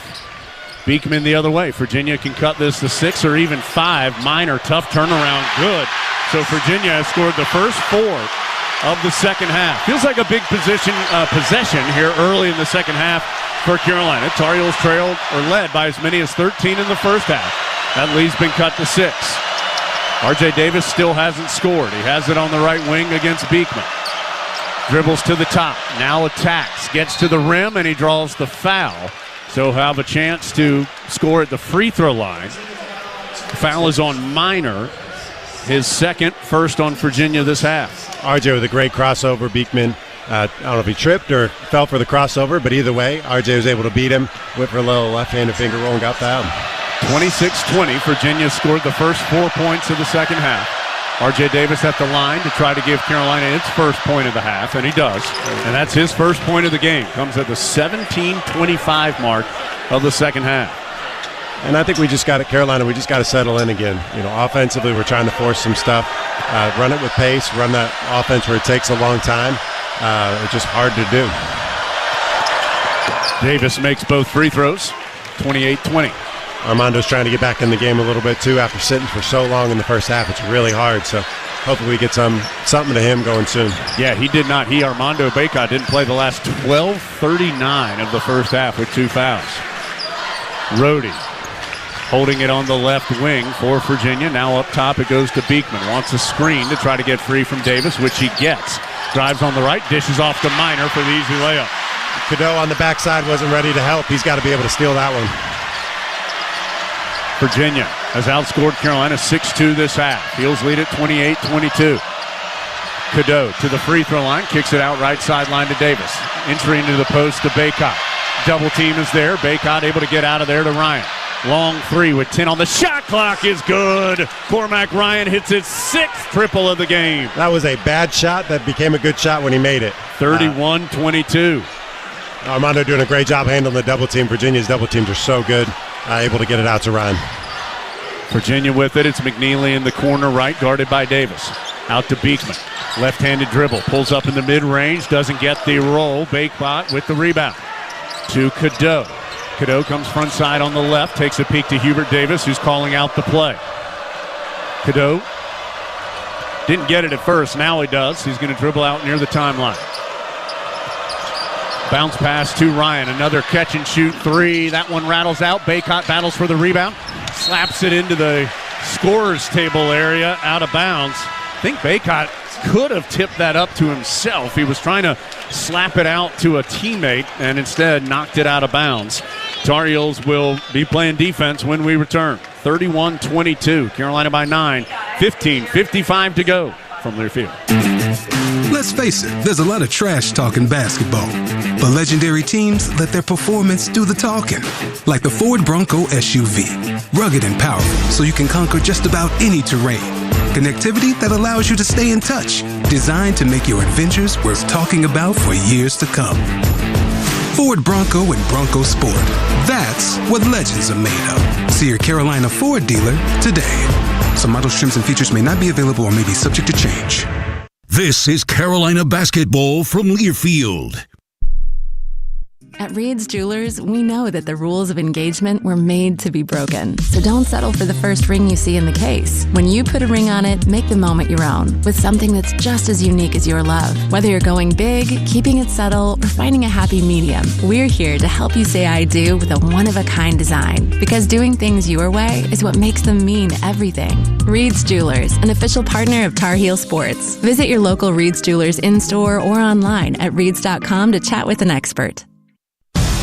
Beekman the other way. Virginia can cut this to 6 or even 5. Minor, tough turnaround, good. So Virginia has scored the first 4 of the second half. Feels like a big possession here early in the second half for Carolina. Tar Heels trailed or led by as many as 13 in the first half. That lead's been cut to 6. R.J. Davis still hasn't scored. He has it on the right wing against Beekman. Dribbles to the top, now attacks, gets to the rim, and he draws the foul. So he'll have a chance to score at the free throw line. The foul is on Minor, his second, first on Virginia this half. RJ with a great crossover. Beekman, I don't know if he tripped or fell for the crossover, but either way, RJ was able to beat him, went for a little left-handed finger roll and got fouled. 26-20, Virginia scored the first 4 points of the second half. R.J. Davis at the line to try to give Carolina its first point of the half, and he does. And that's his first point of the game. Comes at the 17:25 mark of the second half. And I think we just got it, Carolina, we just got to settle in again. You know, offensively, we're trying to force some stuff. Run it with pace, run that offense where it takes a long time. It's just hard to do. Davis makes both free throws, 28-20. Armando's trying to get back in the game a little bit, too, after sitting for so long in the first half. It's really hard, so hopefully we get something to him going soon. Yeah, he did not. Armando Bacot didn't play the last 12:39 of the first half with 2 fouls. Rhodey holding it on the left wing for Virginia. Now up top it goes to Beekman. Wants a screen to try to get free from Davis, which he gets. Drives on the right, dishes off to Minor for the easy layup. Cadeau on the backside wasn't ready to help. He's got to be able to steal that one. Virginia has outscored Carolina 6-2 this half. Heels lead at 28-22. Cadeau to the free throw line, kicks it out right sideline to Davis. Entry into the post to Bacot. Double team is there. Bacot able to get out of there to Ryan. Long 3 with 10 on the shot clock is good. Cormac Ryan hits his 6th triple of the game. That was a bad shot that became a good shot when he made it. 31-22. Armando doing a great job handling the double team. Virginia's double teams are so good. Able to get it out to Ryan. Virginia with it. It's McNeely in the corner right, guarded by Davis. Out to Beekman. Left-handed dribble. Pulls up in the mid-range. Doesn't get the roll. Bacot with the rebound. To Cadeau. Cadeau comes front side on the left. Takes a peek to Hubert Davis, who's calling out the play. Cadeau didn't get it at first. Now he does. He's going to dribble out near the timeline. Bounce pass to Ryan. Another catch and shoot 3. That one rattles out. Bacot battles for the rebound. Slaps it into the scorer's table area, out of bounds. I think Bacot could have tipped that up to himself. He was trying to slap it out to a teammate and instead knocked it out of bounds. Tar Heels will be playing defense when we return. 31-22. Carolina by 9. 15:55 to go from Learfield. Let's face it, there's a lot of trash talking basketball. But legendary teams let their performance do the talking. Like the Ford Bronco SUV. Rugged and powerful, so you can conquer just about any terrain. Connectivity that allows you to stay in touch. Designed to make your adventures worth talking about for years to come. Ford Bronco and Bronco Sport. That's what legends are made of. See your Carolina Ford dealer today. Some models, trims, and features may not be available or may be subject to change. This is Carolina basketball from Learfield. At Reed's Jewelers, we know that the rules of engagement were made to be broken. So don't settle for the first ring you see in the case. When you put a ring on it, make the moment your own with something that's just as unique as your love. Whether you're going big, keeping it subtle, or finding a happy medium, we're here to help you say I do with a one-of-a-kind design. Because doing things your way is what makes them mean everything. Reed's Jewelers, an official partner of Tar Heel Sports. Visit your local Reed's Jewelers in-store or online at reeds.com to chat with an expert.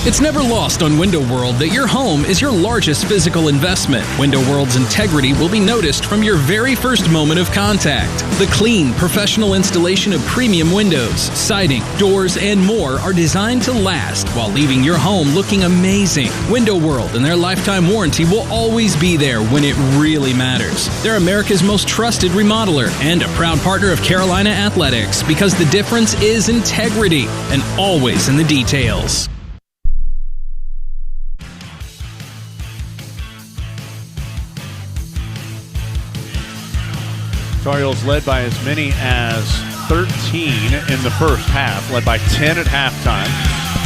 It's never lost on Window World that your home is your largest physical investment. Window World's integrity will be noticed from your very first moment of contact. The clean, professional installation of premium windows, siding, doors, and more are designed to last while leaving your home looking amazing. Window World and their lifetime warranty will always be there when it really matters. They're America's most trusted remodeler and a proud partner of Carolina Athletics because the difference is integrity and always in the details. Tar Heels led by as many as 13 in the first half, led by 10 at halftime.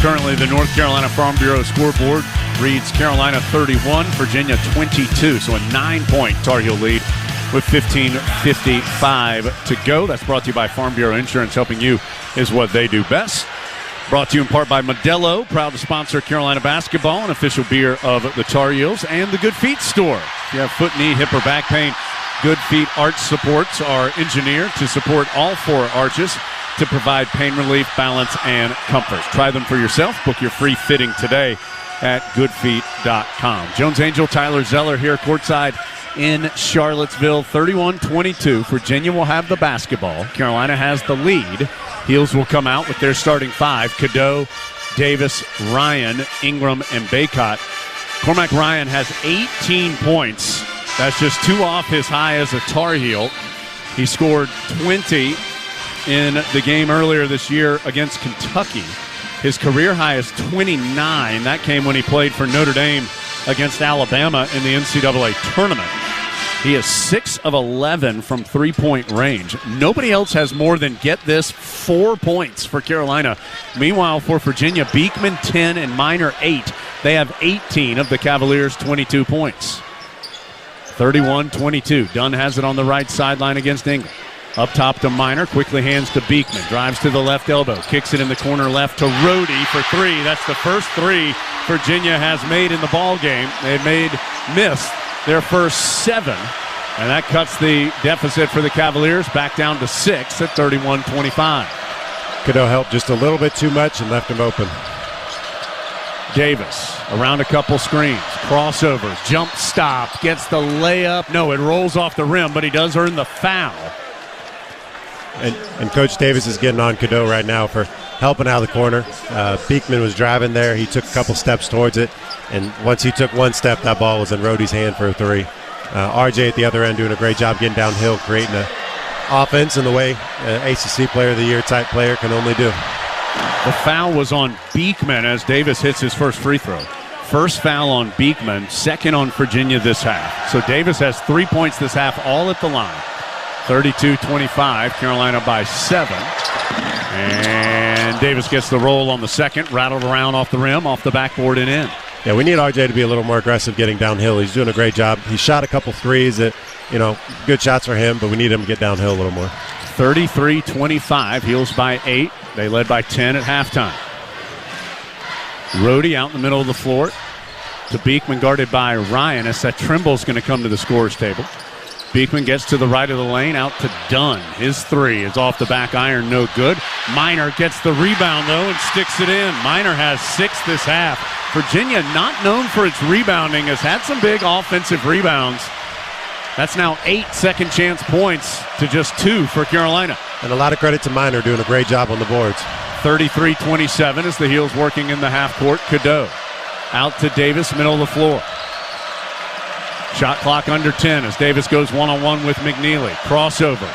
Currently, the North Carolina Farm Bureau scoreboard reads Carolina 31, Virginia 22. So a 9-point Tar Heel lead with 15:55 to go. That's brought to you by Farm Bureau Insurance. Helping you is what they do best. Brought to you in part by Modelo, proud to sponsor Carolina basketball, an official beer of the Tar Heels, and the Good Feet store. If you have foot, knee, hip, or back pain, Good Feet arch supports are engineered to support all four arches to provide pain relief, balance, and comfort. Try them for yourself. Book your free fitting today at goodfeet.com. Jones Angel, Tyler Zeller here courtside in Charlottesville. 31-22. Virginia will have the basketball. Carolina has the lead. Heels will come out with their starting five: Cadeau, Davis, Ryan, Ingram, and Baycott. Cormac Ryan has 18 points. That's just 2 off his high as a Tar Heel. He scored 20 in the game earlier this year against Kentucky. His career high is 29. That came when he played for Notre Dame against Alabama in the NCAA tournament. He is 6 of 11 from three-point range. Nobody else has more than, get this, 4 points for Carolina. Meanwhile, for Virginia, Beekman 10 and Minor 8. They have 18 of the Cavaliers' 22 points. 31-22. Dunn has it on the right sideline against Ingram. Up top to Minor, quickly hands to Beekman. Drives to the left elbow, kicks it in the corner left to Rhodey for 3. That's the first 3 Virginia has made in the ball game. They've missed their first 7, and that cuts the deficit for the Cavaliers back down to 6 at 31-25. Cadeau helped just a little bit too much and left him open. Davis around a couple screens, crossovers, jump stop, gets the layup. No, it rolls off the rim, but he does earn the foul. And Coach Davis is getting on Cadeau right now for helping out of the corner. Beekman was driving there. He took a couple steps towards it, and once he took one step, that ball was in Rhodey's hand for a 3. RJ at the other end doing a great job getting downhill, creating an offense in the way ACC Player of the Year type player can only do. The foul was on Beekman as Davis hits his first free throw. First foul on Beekman, second on Virginia this half. So Davis has 3 points this half, all at the line. 32-25, Carolina by 7. And Davis gets the roll on the second, rattled around off the rim, off the backboard and in. Yeah, we need RJ to be a little more aggressive getting downhill. He's doing a great job. He shot a couple threes that, good shots for him, but we need him to get downhill a little more. 33-25, Heels by 8. They led by 10 at halftime. Rhodey out in the middle of the floor to Beekman, guarded by Ryan. As that Trimble's going to come to the scorer's table. Beekman gets to the right of the lane, out to Dunn. His 3 is off the back iron, no good. Minor gets the rebound, though, and sticks it in. Minor has 6 this half. Virginia, not known for its rebounding, has had some big offensive rebounds. That's now 8 second chance points to just 2 for Carolina. And a lot of credit to Minor doing a great job on the boards. 33-27 as the Heels working in the half court. Cadeau out to Davis, middle of the floor. Shot clock under 10 as Davis goes one-on-one with McNeely. Crossover,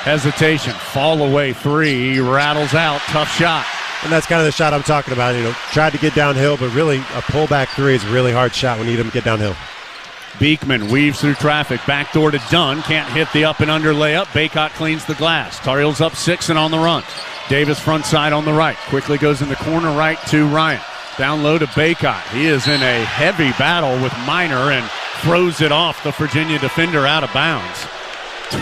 hesitation, fall away 3. He rattles out, tough shot. And that's kind of the shot I'm talking about. Tried to get downhill, but really a pullback 3 is a really hard shot. We need him to get downhill. Beekman weaves through traffic, backdoor to Dunn. Can't hit the up and under layup. Baycott cleans the glass. Tar Heels up 6 and on the run. Davis front side on the right. Quickly goes in the corner right to Ryan. Down low to Baycott. He is in a heavy battle with Minor and throws it off the Virginia defender out of bounds.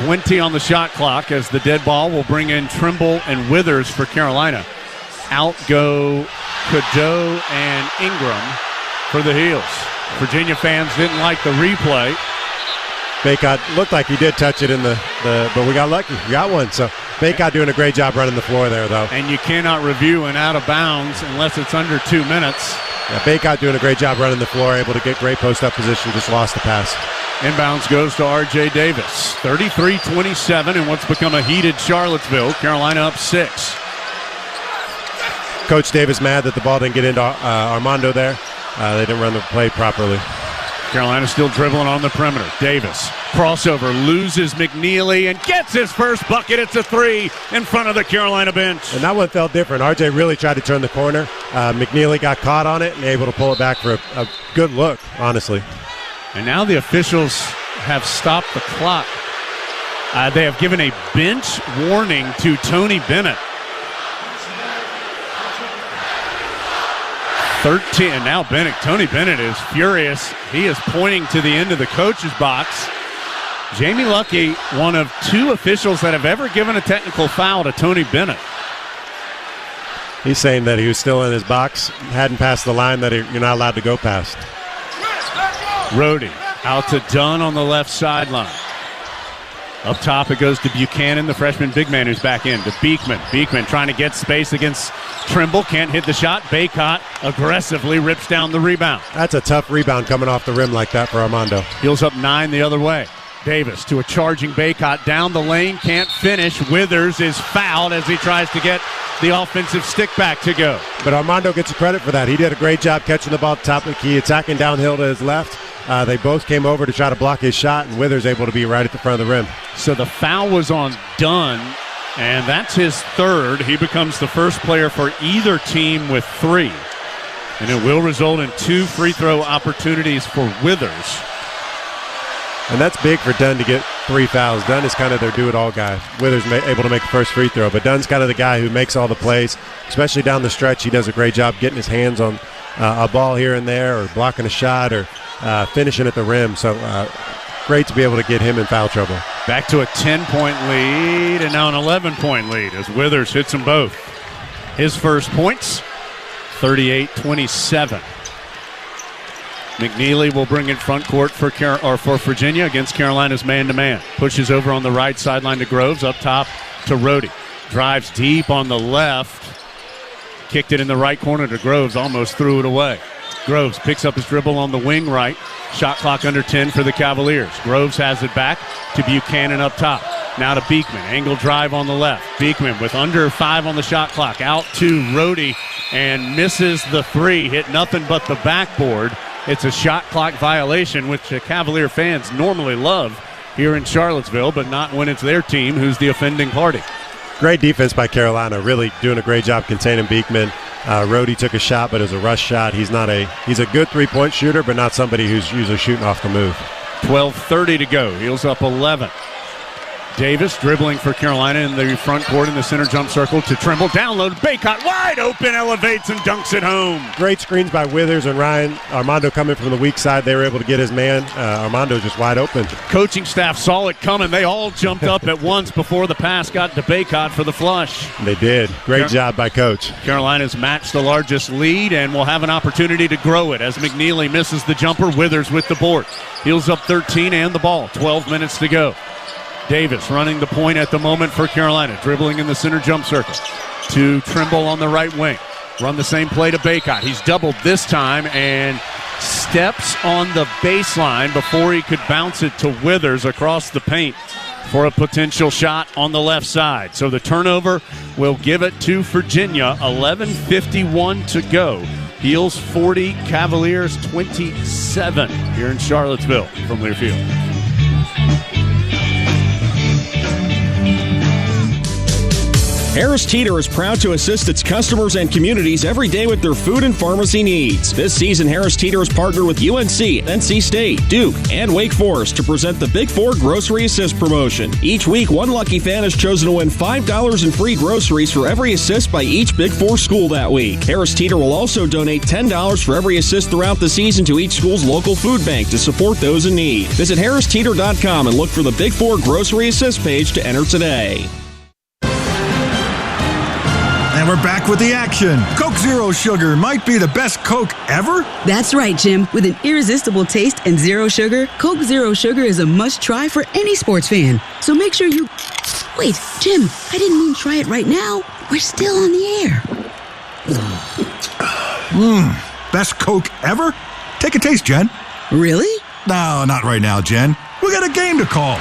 20 on the shot clock as the dead ball will bring in Trimble and Withers for Carolina. Out go Cadeau and Ingram for the Heels. Virginia fans didn't like the replay. Baycott looked like he did touch it in but we got lucky. We got one. So Baycott doing a great job running the floor there, though. And you cannot review an out of bounds unless it's under 2 minutes. Yeah, Baycott doing a great job running the floor, able to get great post-up position, just lost the pass. Inbounds goes to R.J. Davis. 33-27 in what's become a heated Charlottesville. Carolina up 6. Coach Davis mad that the ball didn't get into Armando there. They didn't run the play properly. Carolina still dribbling on the perimeter. Davis, crossover, loses McNeely and gets his first bucket. It's a 3 in front of the Carolina bench. And that one felt different. RJ really tried to turn the corner. McNeely got caught on it and able to pull it back for a good look, honestly. And now the officials have stopped the clock. They have given a bench warning to Tony Bennett. 13, and now Tony Bennett is furious. He is pointing to the end of the coach's box. Jamie Luckey, one of 2 officials that have ever given a technical foul to Tony Bennett. He's saying that he was still in his box, hadn't passed the line that you're not allowed to go past. Rhodey out to Dunn on the left sideline. Up top it goes to Buchanan, the freshman big man who's back in. To Beekman. Beekman trying to get space against Trimble. Can't hit the shot. Baycott aggressively rips down the rebound. That's a tough rebound coming off the rim like that for Armando. Heels up 9 the other way. Davis to a charging Baycott down the lane. Can't finish. Withers is fouled as he tries to get the offensive stick back to go. But Armando gets credit for that. He did a great job catching the ball at the top of the key, attacking downhill to his left. They both came over to try to block his shot, and Withers able to be right at the front of the rim. So the foul was on Dunn, and that's his 3rd. He becomes the first player for either team with 3. And it will result in 2 free throw opportunities for Withers. And that's big for Dunn to get 3 fouls. Dunn is kind of their do-it-all guy. Withers able to make the first free throw, but Dunn's kind of the guy who makes all the plays, especially down the stretch. He does a great job getting his hands on a ball here and there, or blocking a shot, or finishing at the rim. So great to be able to get him in foul trouble. Back to a 10-point lead, and now an 11-point lead as Withers hits them both. His first points, 38-27. McNeely will bring in front court for Virginia against Carolina's man-to-man. Pushes over on the right sideline to Groves, up top to Rhodey. Drives deep on the left. Kicked it in the right corner to Groves, almost threw it away. Groves picks up his dribble on the wing right. Shot clock under 10 for the Cavaliers. Groves has it back to Buchanan up top. Now to Beekman. Angle drive on the left. Beekman with under 5 on the shot clock. Out to Rhodey and misses the 3. Hit nothing but the backboard. It's a shot clock violation, which the Cavalier fans normally love here in Charlottesville, but not when it's their team who's the offending party. Great defense by Carolina, really doing a great job containing Beekman. Rhodey took a shot, but it was a rush shot. He's a good three-point shooter, but not somebody who's usually shooting off the move. 12:30 to go. Heels up 11. Davis dribbling for Carolina in the front court in the center jump circle to Trimble. Download, Baycott wide open, elevates and dunks it home. Great screens by Withers and Ryan. Armando coming from the weak side. They were able to get his man. Armando just wide open. Coaching staff saw it coming. They all jumped up at once before the pass got to Baycott for the flush. They did. Great job by Coach. Carolina's matched the largest lead and will have an opportunity to grow it as McNeely misses the jumper. Withers with the board. Heels up 13 and the ball. 12 minutes to go. Davis running the point at the moment for Carolina, dribbling in the center jump circle to Trimble on the right wing. Run the same play to Baycott. He's doubled this time and steps on the baseline before he could bounce it to Withers across the paint for a potential shot on the left side. So the turnover will give it to Virginia. 11:51 to go. Heels 40, Cavaliers 27 here in Charlottesville from Learfield. Harris Teeter is proud to assist its customers and communities every day with their food and pharmacy needs. This season, Harris Teeter has partnered with UNC, NC State, Duke, and Wake Forest to present the Big Four Grocery Assist promotion. Each week, one lucky fan is chosen to win $5 in free groceries for every assist by each Big Four school that week. Harris Teeter will also donate $10 for every assist throughout the season to each school's local food bank to support those in need. Visit harristeeter.com and look for the Big Four Grocery Assist page to enter today. And we're back with the action. Coke Zero Sugar might be the best Coke ever. That's right, Jim. With an irresistible taste and zero sugar, Coke Zero Sugar is a must-try for any sports fan. So make sure you... Wait, Jim, I didn't mean try it right now. We're still on the air. Best Coke ever? Take a taste, Jen. Really? No, not right now, Jen. We got a game to call.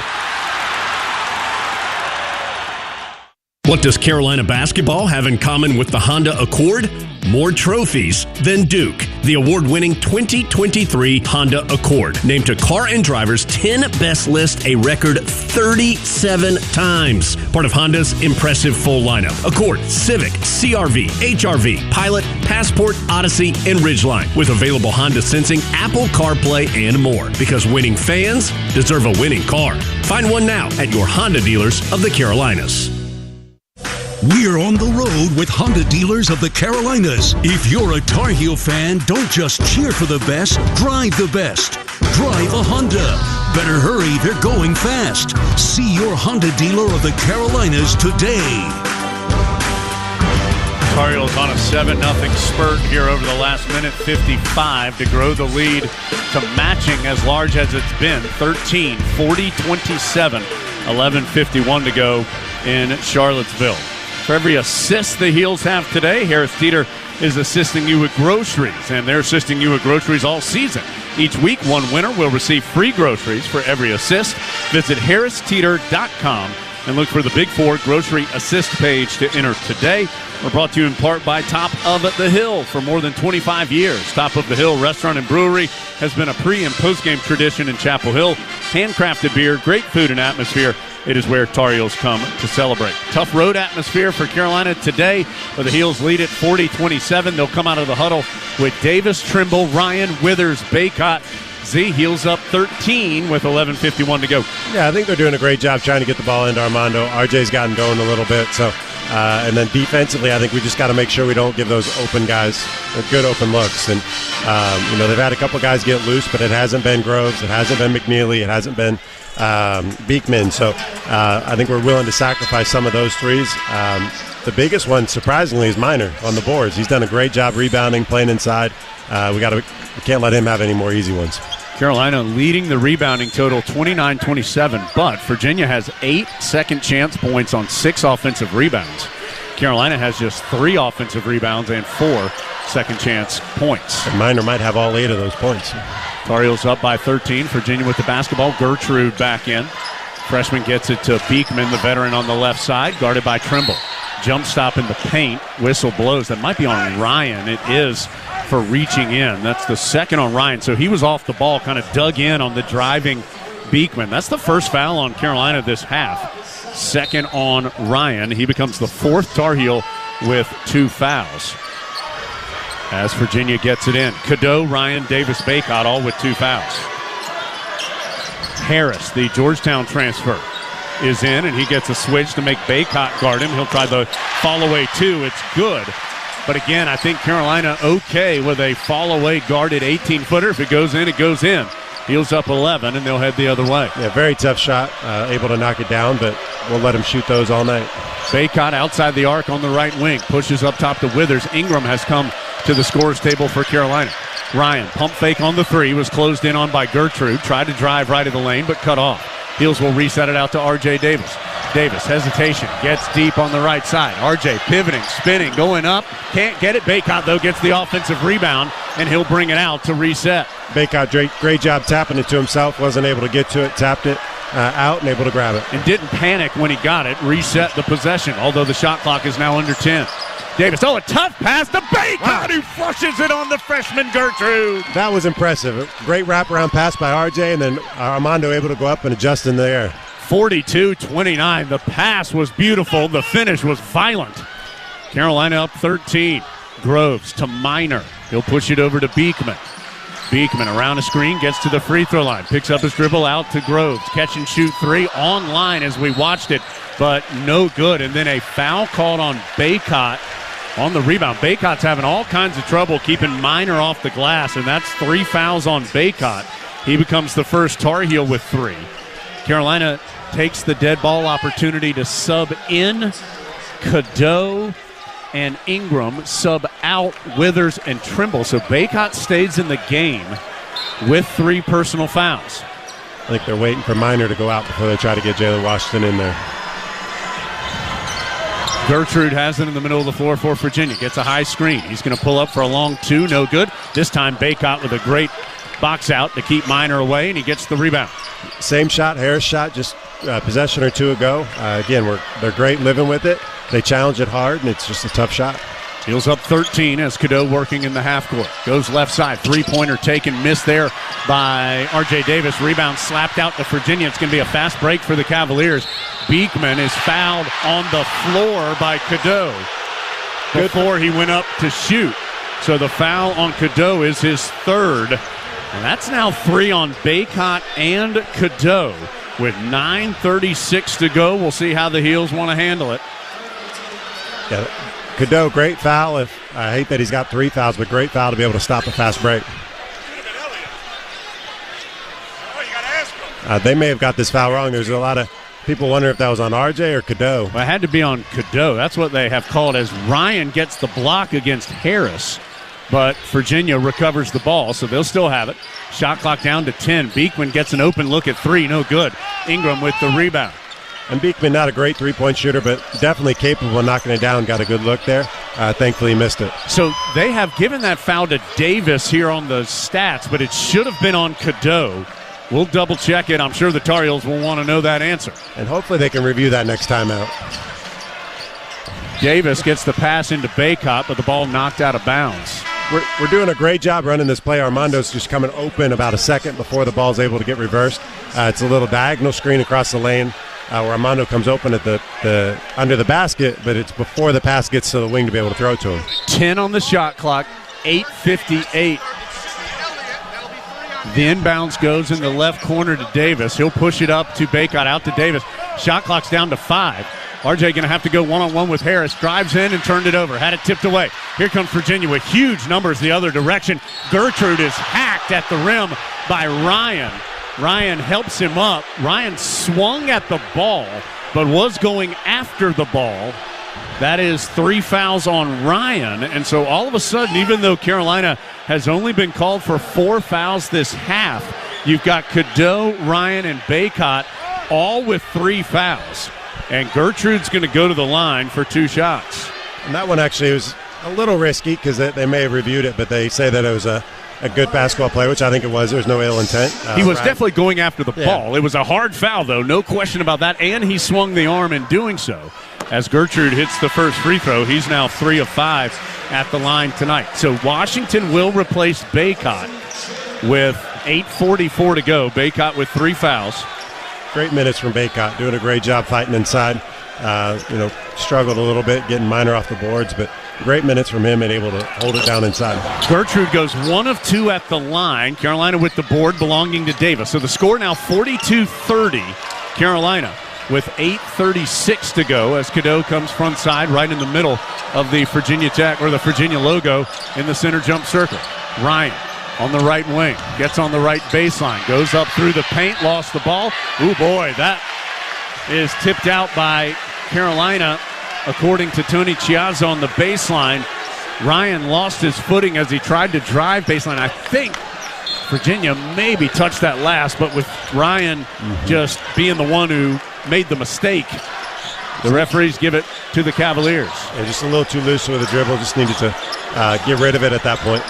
What does Carolina basketball have in common with the Honda Accord? more trophies than Duke. The award-winning 2023 Honda Accord, named to Car and Driver's 10 Best list a record 37 times. Part of Honda's impressive full lineup. Accord, Civic, CR-V, HR-V, Pilot, Passport, Odyssey, and Ridgeline. With available Honda Sensing, Apple CarPlay, and more. Because winning fans deserve a winning car. Find one now at your Honda dealers of the Carolinas. We're on the road with Honda dealers of the Carolinas. If you're a Tar Heel fan, don't just cheer for the best, drive the best. Drive a Honda. Better hurry, they're going fast. See your Honda dealer of the Carolinas today. Tar Heels on a 7-0 spurt here over the last minute 55 to grow the lead to matching as large as it's been, 13, 40-27, 11:51 to go in Charlottesville. For every assist the Heels have today, Harris Teeter is assisting you with groceries, and they're assisting you with groceries all season. Each week, one winner will receive free groceries for every assist. Visit harristeeter.com and look for the Big Four Grocery Assist page to enter today. We're brought to you in part by Top of the Hill. For more than 25 years, Top of the Hill Restaurant and Brewery has been a pre- and post-game tradition in Chapel Hill. Handcrafted beer, great food and atmosphere. It is where Tar Heels come to celebrate. Tough road atmosphere for Carolina today, where the Heels lead at 40-27. They'll come out of the huddle with Davis, Trimble, Ryan, Withers, Baycott. Z Heels up 13 with 11:51 to go. Yeah, I think they're doing a great job trying to get the ball into Armando. RJ's gotten going a little bit, so and then defensively, I think we just got to make sure we don't give those open guys good open looks. And they've had a couple guys get loose, but it hasn't been Groves, it hasn't been McNeely, it hasn't been Beekman. So I think we're willing to sacrifice some of those threes. The biggest one, surprisingly, is Minor on the boards. He's done a great job rebounding, playing inside. We can't let him have any more easy ones. Carolina leading the rebounding total 29-27, but Virginia has 8 second chance points on 6 offensive rebounds. Carolina has just 3 offensive rebounds and 4 second chance points. And Minor might have all 8 of those points. Tar Heels up by 13. Virginia with the basketball. Gertrude back in. Freshman gets it to Beekman, the veteran on the left side, guarded by Trimble. Jump stop in the paint. Whistle blows. That might be on Ryan. It is for reaching in. That's the second on Ryan. So he was off the ball, kind of dug in on the driving Beekman. That's the first foul on Carolina this half. Second on Ryan. He becomes the 4th Tar Heel with 2 fouls. As Virginia gets it in. Cadeau, Ryan, Davis, Baycott, all with 2 fouls. Harris, the Georgetown transfer, is in, and he gets a switch to make Baycott guard him. He'll try the fall-away 2. It's good. But again, I think Carolina okay with a fall-away guarded 18-footer. If it goes in, it goes in. Heels up 11, and they'll head the other way. Yeah, very tough shot. Able to knock it down, but we'll let him shoot those all night. Baycott outside the arc on the right wing. Pushes up top to Withers. Ingram has come to the scorer's table for Carolina. Ryan, pump fake on the 3, was closed in on by Gertrude. Tried to drive right of the lane, but cut off. Heels will reset it out to R.J. Davis. Davis, hesitation, gets deep on the right side. R.J. pivoting, spinning, going up. Can't get it. Baycott, though, gets the offensive rebound, and he'll bring it out to reset. Baycott, great job tapping it to himself. Wasn't able to get to it. Tapped it out and able to grab it. And didn't panic when he got it. Reset the possession, although the shot clock is now under 10. Davis, a tough pass to Baycott, who flushes it on the freshman Gertrude. That was impressive. Great wraparound pass by RJ, and then Armando able to go up and adjust in the air. 42-29. The pass was beautiful. The finish was violent. Carolina up 13. Groves to Minor. He'll push it over to Beekman. Beekman around a screen, gets to the free throw line, picks up his dribble out to Groves. Catch and shoot 3 online as we watched it, but no good. And then a foul called on Baycott on the rebound. Baycott's having all kinds of trouble keeping Minor off the glass, and that's 3 fouls on Baycott. He becomes the first Tar Heel with 3. Carolina takes the dead ball opportunity to sub in Cadeau and Ingram, sub out Withers and Trimble. So Baycott stays in the game with 3 personal fouls. I think they're waiting for Minor to go out before they try to get Jalen Washington in there. Gertrude has it in the middle of the floor for Virginia. Gets a high screen. He's going to pull up for a long 2. No good. This time Baycott with a great box out to keep Minor away, and he gets the rebound. Same shot, Harris shot just a possession or 2 ago. Again, they're great living with it. They challenge it hard, and it's just a tough shot. Heels up 13 as Cadeau working in the half court. Goes left side. Three-pointer taken. Missed there by R.J. Davis. Rebound slapped out to Virginia. It's going to be a fast break for the Cavaliers. Beekman is fouled on the floor by Cadeau before he went up to shoot. So the foul on Cadeau is his third. And that's now 3 on Baycott and Cadeau. With 9:36 to go, we'll see how the Heels want to handle it. Yeah. Cadeau, great foul. I hate that he's got 3 fouls, but great foul to be able to stop a fast break. They may have got this foul wrong. There's a lot of people wondering if that was on RJ or Cadeau. Well, it had to be on Cadeau. That's what they have called as Ryan gets the block against Harris. But Virginia recovers the ball, so they'll still have it. Shot clock down to 10. Beekman gets an open look at 3. No good. Ingram with the rebound. And Beekman, not a great three-point shooter, but definitely capable of knocking it down. Got a good look there. Thankfully, he missed it. So they have given that foul to Davis here on the stats, but it should have been on Cadeau. We'll double-check it. I'm sure the Tar Heels will want to know that answer. And hopefully they can review that next time out. Davis gets the pass into Baycott, but the ball knocked out of bounds. We're doing a great job running this play. Armando's just coming open about a second before the ball's able to get reversed. It's a little diagonal screen across the lane. Where Armando comes open at the under the basket, but it's before the pass gets to the wing to be able to throw to him. 10 on the shot clock, 8:58. The inbounds goes in the left corner to Davis. He'll push it up to Baycott, out to Davis. Shot clock's down to 5. RJ going to have to go one-on-one with Harris. Drives in and turned it over. Had it tipped away. Here comes Virginia with huge numbers the other direction. Gertrude is hacked at the rim by Ryan. Ryan helps him up. Ryan swung at the ball, but was going after the ball. That is 3 fouls on Ryan. And so all of a sudden, even though Carolina has only been called for 4 fouls this half, you've got Cadeau, Ryan, and Baycott all with 3 fouls. And Gertrude's going to go to the line for 2 shots. And that one actually was a little risky because they may have reviewed it, but they say that it was a good basketball play, which I think it was. There was no ill intent. He was definitely going after the ball. It was a hard foul, though, no question about that, and he swung the arm in doing so. As Gertrude hits the first free throw, he's now 3 of 5 at the line tonight. So Washington will replace Baycott with 8:44 to go. Baycott with 3 fouls. Great minutes from Baycott, doing a great job fighting inside. Struggled a little bit, getting Minor off the boards, but great minutes from him and able to hold it down inside. Gertrude goes 1 of 2 at the line. Carolina with the board belonging to Davis. So the score now 42-30. Carolina with 8:36 to go as Cadeau comes front side right in the middle of the Virginia Tech, or the Virginia logo in the center jump circle. Ryan on the right wing, gets on the right baseline, goes up through the paint, lost the ball. Ooh, boy, that is tipped out by Carolina, according to Tony Chiazza on the baseline. Ryan lost his footing as he tried to drive baseline. I think Virginia maybe touched that last, but with Ryan just being the one who made the mistake, the referees give it to the Cavaliers. Yeah, just a little too loose with the dribble. Just needed to get rid of it at that point.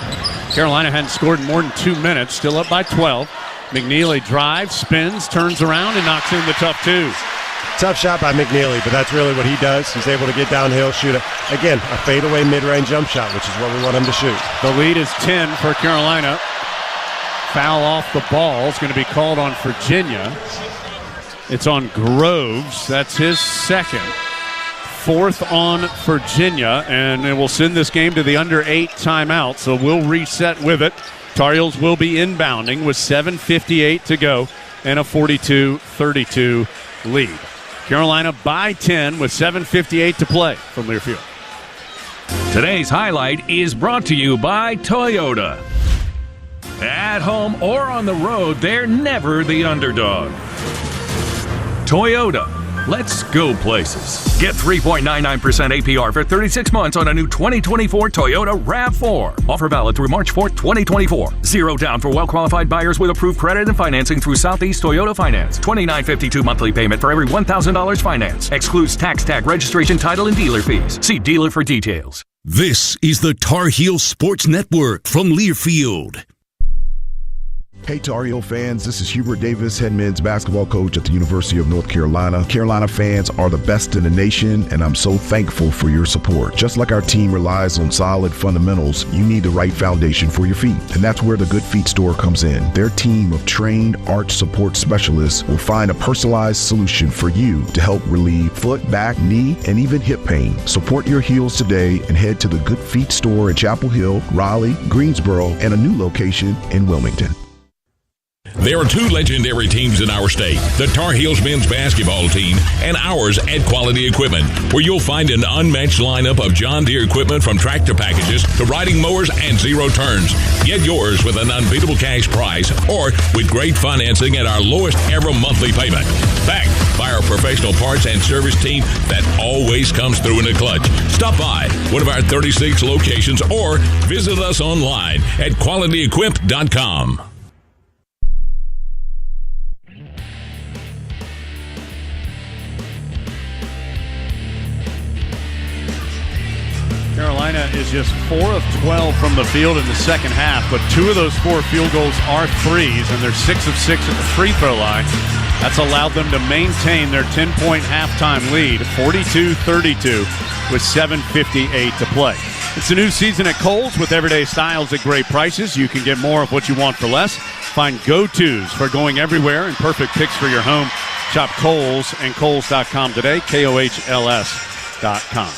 Carolina hadn't scored in more than 2 minutes, still up by 12. McNeely drives, spins, turns around, and knocks in the tough 2. Tough shot by McNeely, but that's really what he does. He's able to get downhill, shoot a fadeaway mid-range jump shot, which is what we want him to shoot. The lead is 10 for Carolina. Foul off the ball is going to be called on Virginia. It's on Groves. That's his second. 4th on Virginia, and it will send this game to the under-8 timeout, so we'll reset with it. Tar Heels will be inbounding with 7:58 to go and a 42-32 lead. Carolina by 10 with 7:58 to play from Learfield. Today's highlight is brought to you by Toyota. At home or on the road, they're never the underdog. Toyota. Let's go places. Get 3.99% APR for 36 months on a new 2024 Toyota RAV4. Offer valid through March 4th, 2024. 0 down for well-qualified buyers with approved credit and financing through Southeast Toyota Finance. $29.52 monthly payment for every $1,000 finance. Excludes tax, tag, registration, title, and dealer fees. See dealer for details. This is the Tar Heel Sports Network from Learfield. Hey Tar Heel fans, this is Hubert Davis, head men's basketball coach at the University of North Carolina. Carolina fans are the best in the nation, and I'm so thankful for your support. Just like our team relies on solid fundamentals, you need the right foundation for your feet. And that's where the Good Feet store comes in. Their team of trained arch support specialists will find a personalized solution for you to help relieve foot, back, knee, and even hip pain. Support your heels today and head to the Good Feet store in Chapel Hill, Raleigh, Greensboro, and a new location in Wilmington. There are two legendary teams in our state, the Tar Heels men's basketball team and ours at Quality Equipment, where you'll find an unmatched lineup of John Deere equipment from tractor packages to riding mowers and zero turns. Get yours with an unbeatable cash price or with great financing at our lowest ever monthly payment. Backed by our professional parts and service team that always comes through in a clutch. Stop by one of our 36 locations or visit us online at qualityequip.com. Carolina is just 4 of 12 from the field in the second half, but 2 of those 4 field goals are threes, and they're 6 of 6 at the free throw line. That's allowed them to maintain their 10-point halftime lead, 42-32, with 7:58 to play. It's a new season at Kohl's with everyday styles at great prices. You can get more of what you want for less. Find go-tos for going everywhere and perfect picks for your home. Shop Kohl's and Kohl's.com today, KOHLS.com.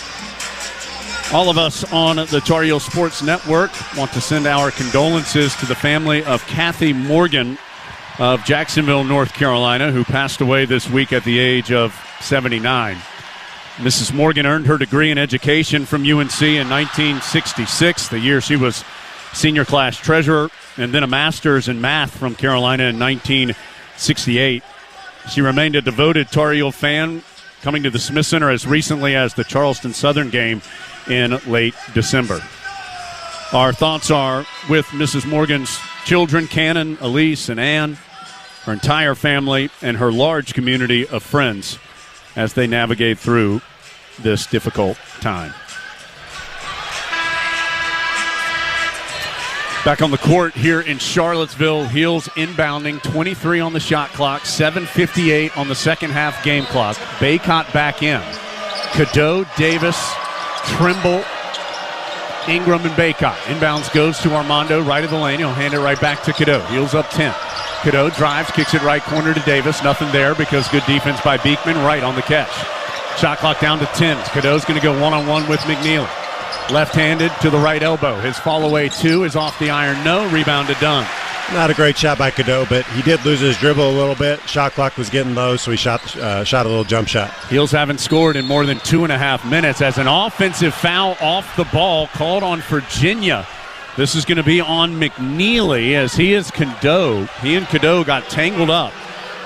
All of us on the Tar Heel Sports Network want to send our condolences to the family of Kathy Morgan of Jacksonville, North Carolina, who passed away this week at the age of 79. Mrs. Morgan earned her degree in education from UNC in 1966, the year she was senior class treasurer, and then a master's in math from Carolina in 1968. She remained a devoted Tar Heel fan, coming to the Smith Center as recently as the Charleston Southern game in late December. Our thoughts are with Mrs. Morgan's children, Cannon, Elise, and Ann, her entire family, and her large community of friends as they navigate through this difficult time. Back on the court here in Charlottesville, Heels inbounding, 23 on the shot clock, 7:58 on the second half game clock. Baycott back in. Cadeau, Davis, Trimble, Ingram, and Baycott. Inbounds goes to Armando, right of the lane. He'll hand it right back to Cadeau. Heels up 10. Cadeau drives, kicks it right corner to Davis. Nothing there because good defense by Beekman, right on the catch. Shot clock down to 10. Cadeau's going to go one-on-one with McNeely. Left-handed to the right elbow. His fall-away 2 is off the iron. No. Rebound to Dunn. Not a great shot by Cadeau, but he did lose his dribble a little bit. Shot clock was getting low, so he shot a little jump shot. Heels haven't scored in more than 2.5 minutes as an offensive foul off the ball called on Virginia. This is going to be on McNeely as he and Cadeau got tangled up.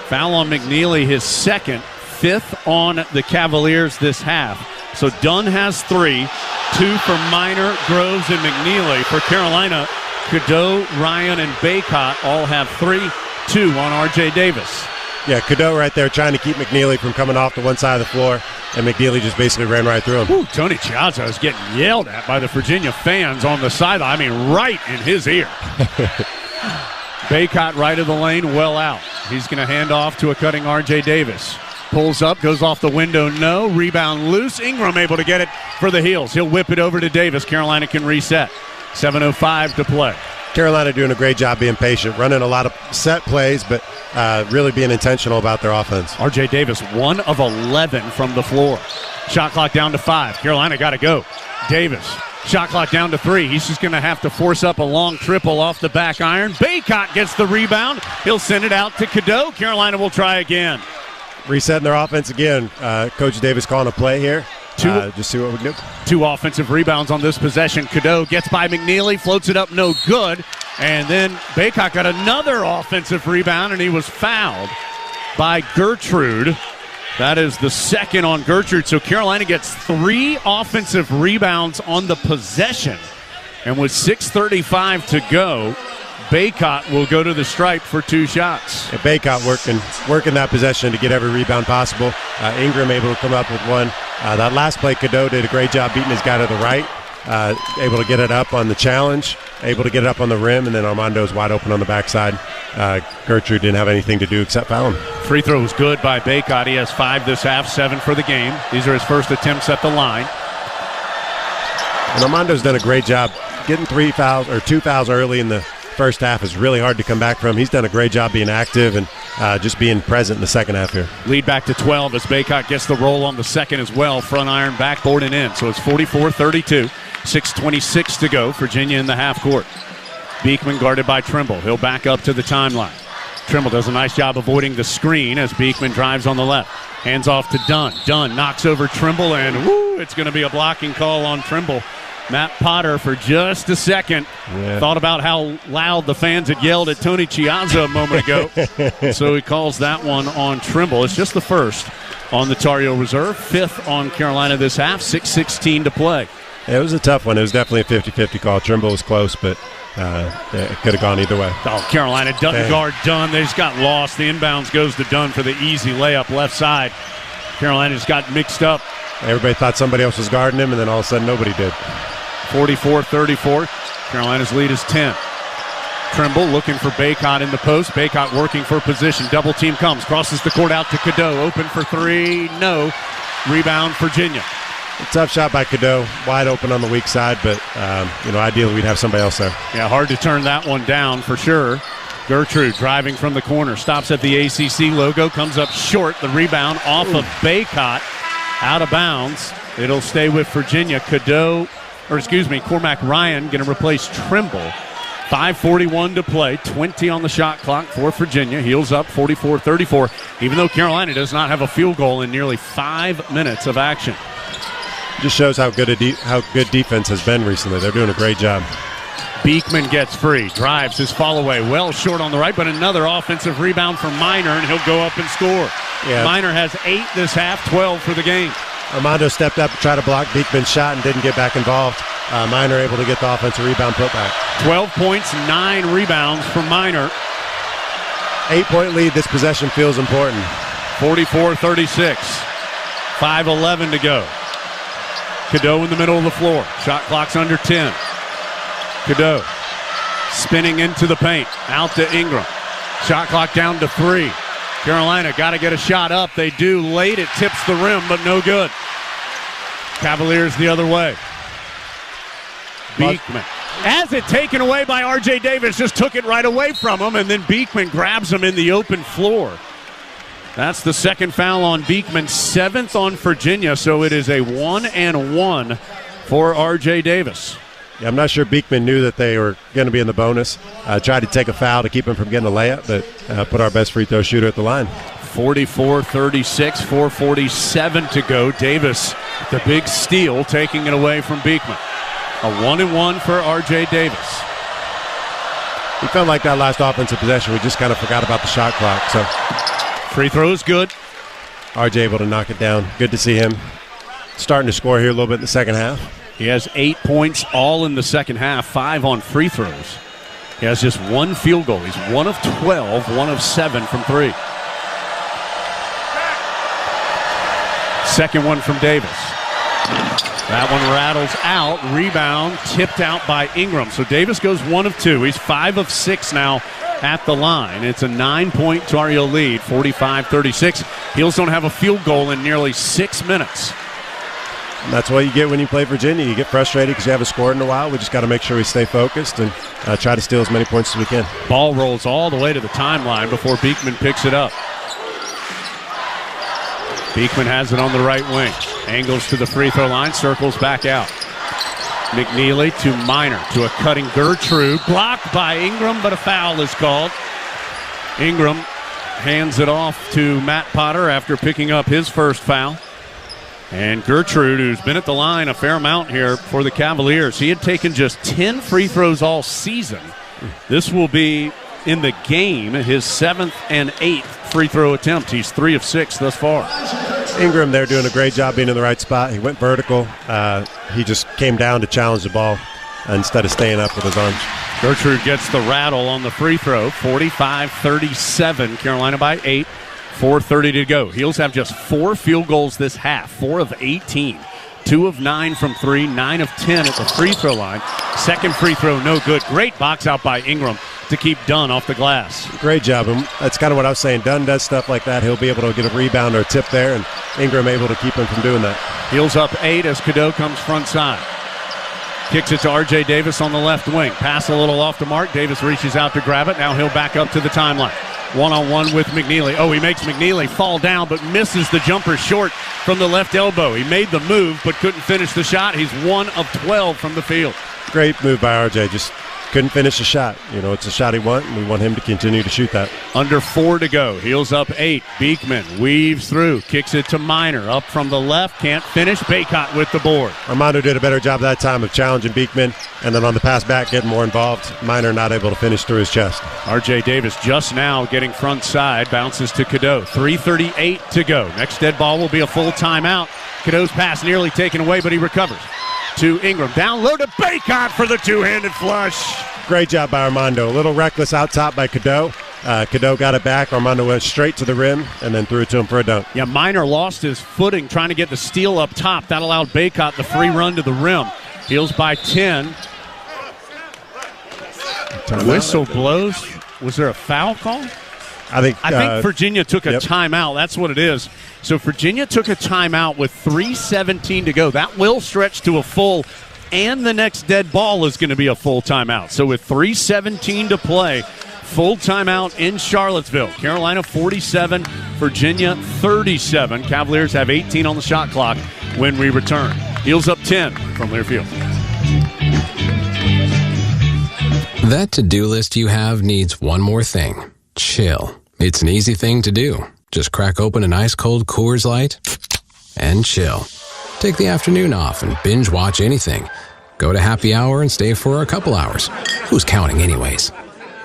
Foul on McNeely, his second, 5th on the Cavaliers this half. So Dunn has 3, 2 for Minor, Groves, and McNeely. For Carolina, Cadeau, Ryan, and Baycott all have 3, 2 on R.J. Davis. Yeah, Cadeau right there trying to keep McNeely from coming off to one side of the floor, and McNeely just basically ran right through him. Ooh, Tony Chiazza is getting yelled at by the Virginia fans on the sideline. I mean, right in his ear. Baycott right of the lane, well out. He's going to hand off to a cutting R.J. Davis. Pulls up, goes off the window, no. Rebound loose. Ingram able to get it for the Heels. He'll whip it over to Davis. Carolina can reset. 7:05 to play. Carolina doing a great job being patient, running a lot of set plays, but really being intentional about their offense. R.J. Davis, 1 of 11 from the floor. Shot clock down to 5. Carolina got to go. Davis, shot clock down to 3. He's just going to have to force up a long triple off the back iron. Baycott gets the rebound. He'll send it out to Cadeau. Carolina will try again. Resetting their offense again. Coach Davis calling a play here. Just see what we can do. 2 offensive rebounds on this possession. Cadeau gets by McNeely, floats it up, no good. And then Baycott got another offensive rebound, and he was fouled by Gertrude. That is the second on Gertrude. So Carolina gets 3 offensive rebounds on the possession. And with 6:35 to go, Baycott will go to the stripe for 2 shots. Yeah, Baycott working that possession to get every rebound possible. Ingram able to come up with 1. That last play, Cadeau did a great job beating his guy to the right, able to get it up on the challenge. able to get it up on the rim, and then Armando's wide open on the backside. Gertrude didn't have anything to do except foul him. Free throw was good by Baycott. He has 5 this half, 7 for the game. These are his first attempts at the line. And Armando's done a great job. Getting 2 fouls early in the first half is really hard to come back from. He's done a great job being active and just being present in the second half here. Lead back to 12 as Baycott gets the roll on the second as well. Front iron, backboard, and in. So it's 44-32. 6:26 to go. Virginia in the half court. Beekman guarded by Trimble. He'll back up to the timeline. Trimble does a nice job avoiding the screen as Beekman drives on the left. Hands off to Dunn. Dunn knocks over Trimble, and it's going to be a blocking call on Trimble. Matt Potter, for just a second, thought about how loud the fans had yelled at Tony Chiazza a moment ago. So he calls that one on Trimble. It's just the first on the Tar Heel reserve, 5th on Carolina this half, 6:16 to play. It was a tough one. It was definitely a 50-50 call. Trimble was close, but it could have gone either way. Oh, Carolina doesn't guard Dunn. They just got lost. The inbounds goes to Dunn for the easy layup left side. Carolina just got mixed up. Everybody thought somebody else was guarding him, and then all of a sudden nobody did. 44-34. Carolina's lead is 10. Trimble looking for Baycott in the post. Baycott working for position. Double team comes. Crosses the court out to Cadeau. Open for 3. No. Rebound, Virginia. A tough shot by Cadeau. Wide open on the weak side, but, ideally we'd have somebody else there. Yeah, hard to turn that one down for sure. Gertrude driving from the corner. Stops at the ACC logo. Comes up short. The rebound off of Baycott. Out of bounds. It'll stay with Virginia. Cormac Ryan going to replace Trimble. 5:41 to play. 20 on the shot clock for Virginia. Heels up 44-34. Even though Carolina does not have a field goal in nearly 5 minutes of action. Just shows how good defense has been recently. They're doing a great job. Beekman gets free, drives his fall away, well short on the right, but another offensive rebound from Minor, and he'll go up and score. Yeah. Minor has 8 this half, 12 for the game. Armando stepped up to try to block Beekman's shot and didn't get back involved. Minor able to get the offensive rebound putback. 12 points, 9 rebounds for Minor. 8-point lead. This possession feels important. 44-36. 5:11 to go. Cadeau in the middle of the floor. Shot clock's under 10. Cadeau spinning into the paint. Out to Ingram. Shot clock down to 3. Carolina got to get a shot up. They do late. It tips the rim, but no good. Cavaliers the other way. Beekman has it taken away by R.J. Davis. Just took it right away from him, and then Beekman grabs him in the open floor. That's the second foul on Beekman, 7th on Virginia, so it is a 1-and-1 for R.J. Davis. Yeah, I'm not sure Beekman knew that they were going to be in the bonus. Tried to take a foul to keep him from getting a layup, but put our best free throw shooter at the line. 44-36, 4:47 to go. Davis, the big steal, taking it away from Beekman. A 1-and-1 for R.J. Davis. He felt like that last offensive possession. We just kind of forgot about the shot clock. So free throw is good. R.J. able to knock it down. Good to see him starting to score here a little bit in the second half. He has 8 points all in the second half, 5 on free throws. He has just 1 field goal. He's 1 of 12, 1 of 7 from 3. Second one from Davis. That one rattles out. Rebound tipped out by Ingram. So Davis goes 1 of 2. He's 5 of 6 now at the line. It's a 9-point Tar Heel lead, 45-36. Heels don't have a field goal in nearly 6 minutes. And that's what you get when you play Virginia. You get frustrated because you haven't scored in a while. We just got to make sure we stay focused and try to steal as many points as we can. Ball rolls all the way to the timeline before Beekman picks it up. Beekman has it on the right wing. Angles to the free throw line, circles back out. McNeely to Minor, to a cutting Gertrude. Blocked by Ingram, but a foul is called. Ingram hands it off to Matt Potter after picking up his first foul. And Gertrude, who's been at the line a fair amount here for the Cavaliers, he had taken just 10 free throws all season. This will be, in the game, his 7th and 8th free throw attempt. He's 3 of 6 thus far. Ingram there doing a great job being in the right spot. He went vertical. He just came down to challenge the ball instead of staying up with his arms. Gertrude gets the rattle on the free throw. 45-37, Carolina by 8. 4:30 to go. Heels have just 4 field goals this half, 4 of 18. 2 of 9 from 3, 9 of 10 at the free throw line. Second free throw, no good. Great box out by Ingram to keep Dunn off the glass. Great job. And that's kind of what I was saying. Dunn does stuff like that. He'll be able to get a rebound or a tip there, and Ingram able to keep him from doing that. Heels up 8 as Cadeau comes front side. Kicks it to R.J. Davis on the left wing. Pass a little off the mark. Davis reaches out to grab it. Now he'll back up to the timeline. One-on-one with McNeely. Oh, he makes McNeely fall down, but misses the jumper short from the left elbow. He made the move, but couldn't finish the shot. He's 1 of 12 from the field. Great move by R.J. Just couldn't finish the shot. You know, it's a shot he wants, and we want him to continue to shoot that. Under 4 to go. Heels up 8. Beekman weaves through. Kicks it to Minor. Up from the left. Can't finish. Baycott with the board. Armando did a better job that time of challenging Beekman, and then on the pass back, getting more involved. Minor not able to finish through his chest. R.J. Davis just now getting front side. Bounces to Cadeau. 3:38 to go. Next dead ball will be a full timeout. Cadeau's pass nearly taken away, but he recovers. To Ingram. Down low to Baycott for the two-handed flush. Great job by Armando. A little reckless out top by Cadeau. Cadeau got it back. Armando went straight to the rim and then threw it to him for a dunk. Yeah, Minor lost his footing trying to get the steal up top. That allowed Baycott the free run to the rim. Heels by 10. Whistle blows. Was there a foul call? I think Virginia took a timeout. That's what it is. So Virginia took a timeout with 3:17 to go. That will stretch to a full, and the next dead ball is going to be a full timeout. So with 3:17 to play, full timeout in Charlottesville. Carolina 47, Virginia 37. Cavaliers have 18 on the shot clock when we return. Heels up 10 from Learfield. That to-do list you have needs one more thing. Chill. It's an easy thing to do. Just crack open an ice-cold Coors Light and chill. Take the afternoon off and binge watch anything. Go to happy hour and stay for a couple hours. Who's counting anyways?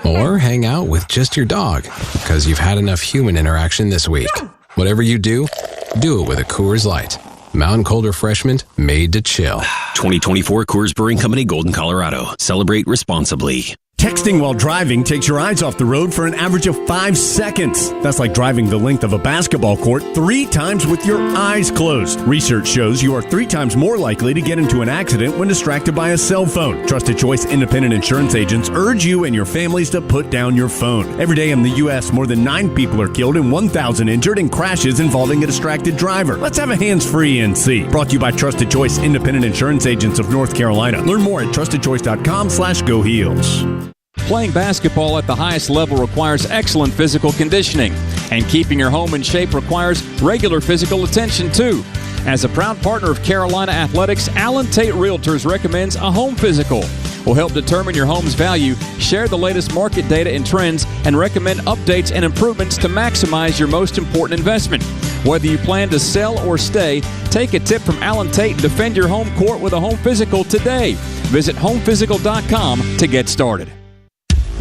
Or hang out with just your dog, because you've had enough human interaction this week. Whatever you do it with a Coors Light. Mountain Cold Refreshment made to chill. 2024 Coors Brewing Company, Golden, Colorado. Celebrate responsibly. Texting while driving takes your eyes off the road for an average of 5 seconds. That's like driving the length of a basketball court 3 times with your eyes closed. Research shows you are 3 times more likely to get into an accident when distracted by a cell phone. Trusted Choice independent insurance agents urge you and your families to put down your phone. Every day in the U.S., more than 9 people are killed and 1,000 injured in crashes involving a distracted driver. Let's have a hands-free NC. Brought to you by Trusted Choice independent insurance agents of North Carolina. Learn more at trustedchoice.com/goheels. Playing basketball at the highest level requires excellent physical conditioning, and keeping your home in shape requires regular physical attention too. As a proud partner of Carolina Athletics, Allen Tate Realtors recommends a home physical. Will help determine your home's value, share the latest market data and trends, and recommend updates and improvements to maximize your most important investment. Whether you plan to sell or stay, take a tip from Allen Tate and defend your home court with a home physical today. Visit homephysical.com to get started.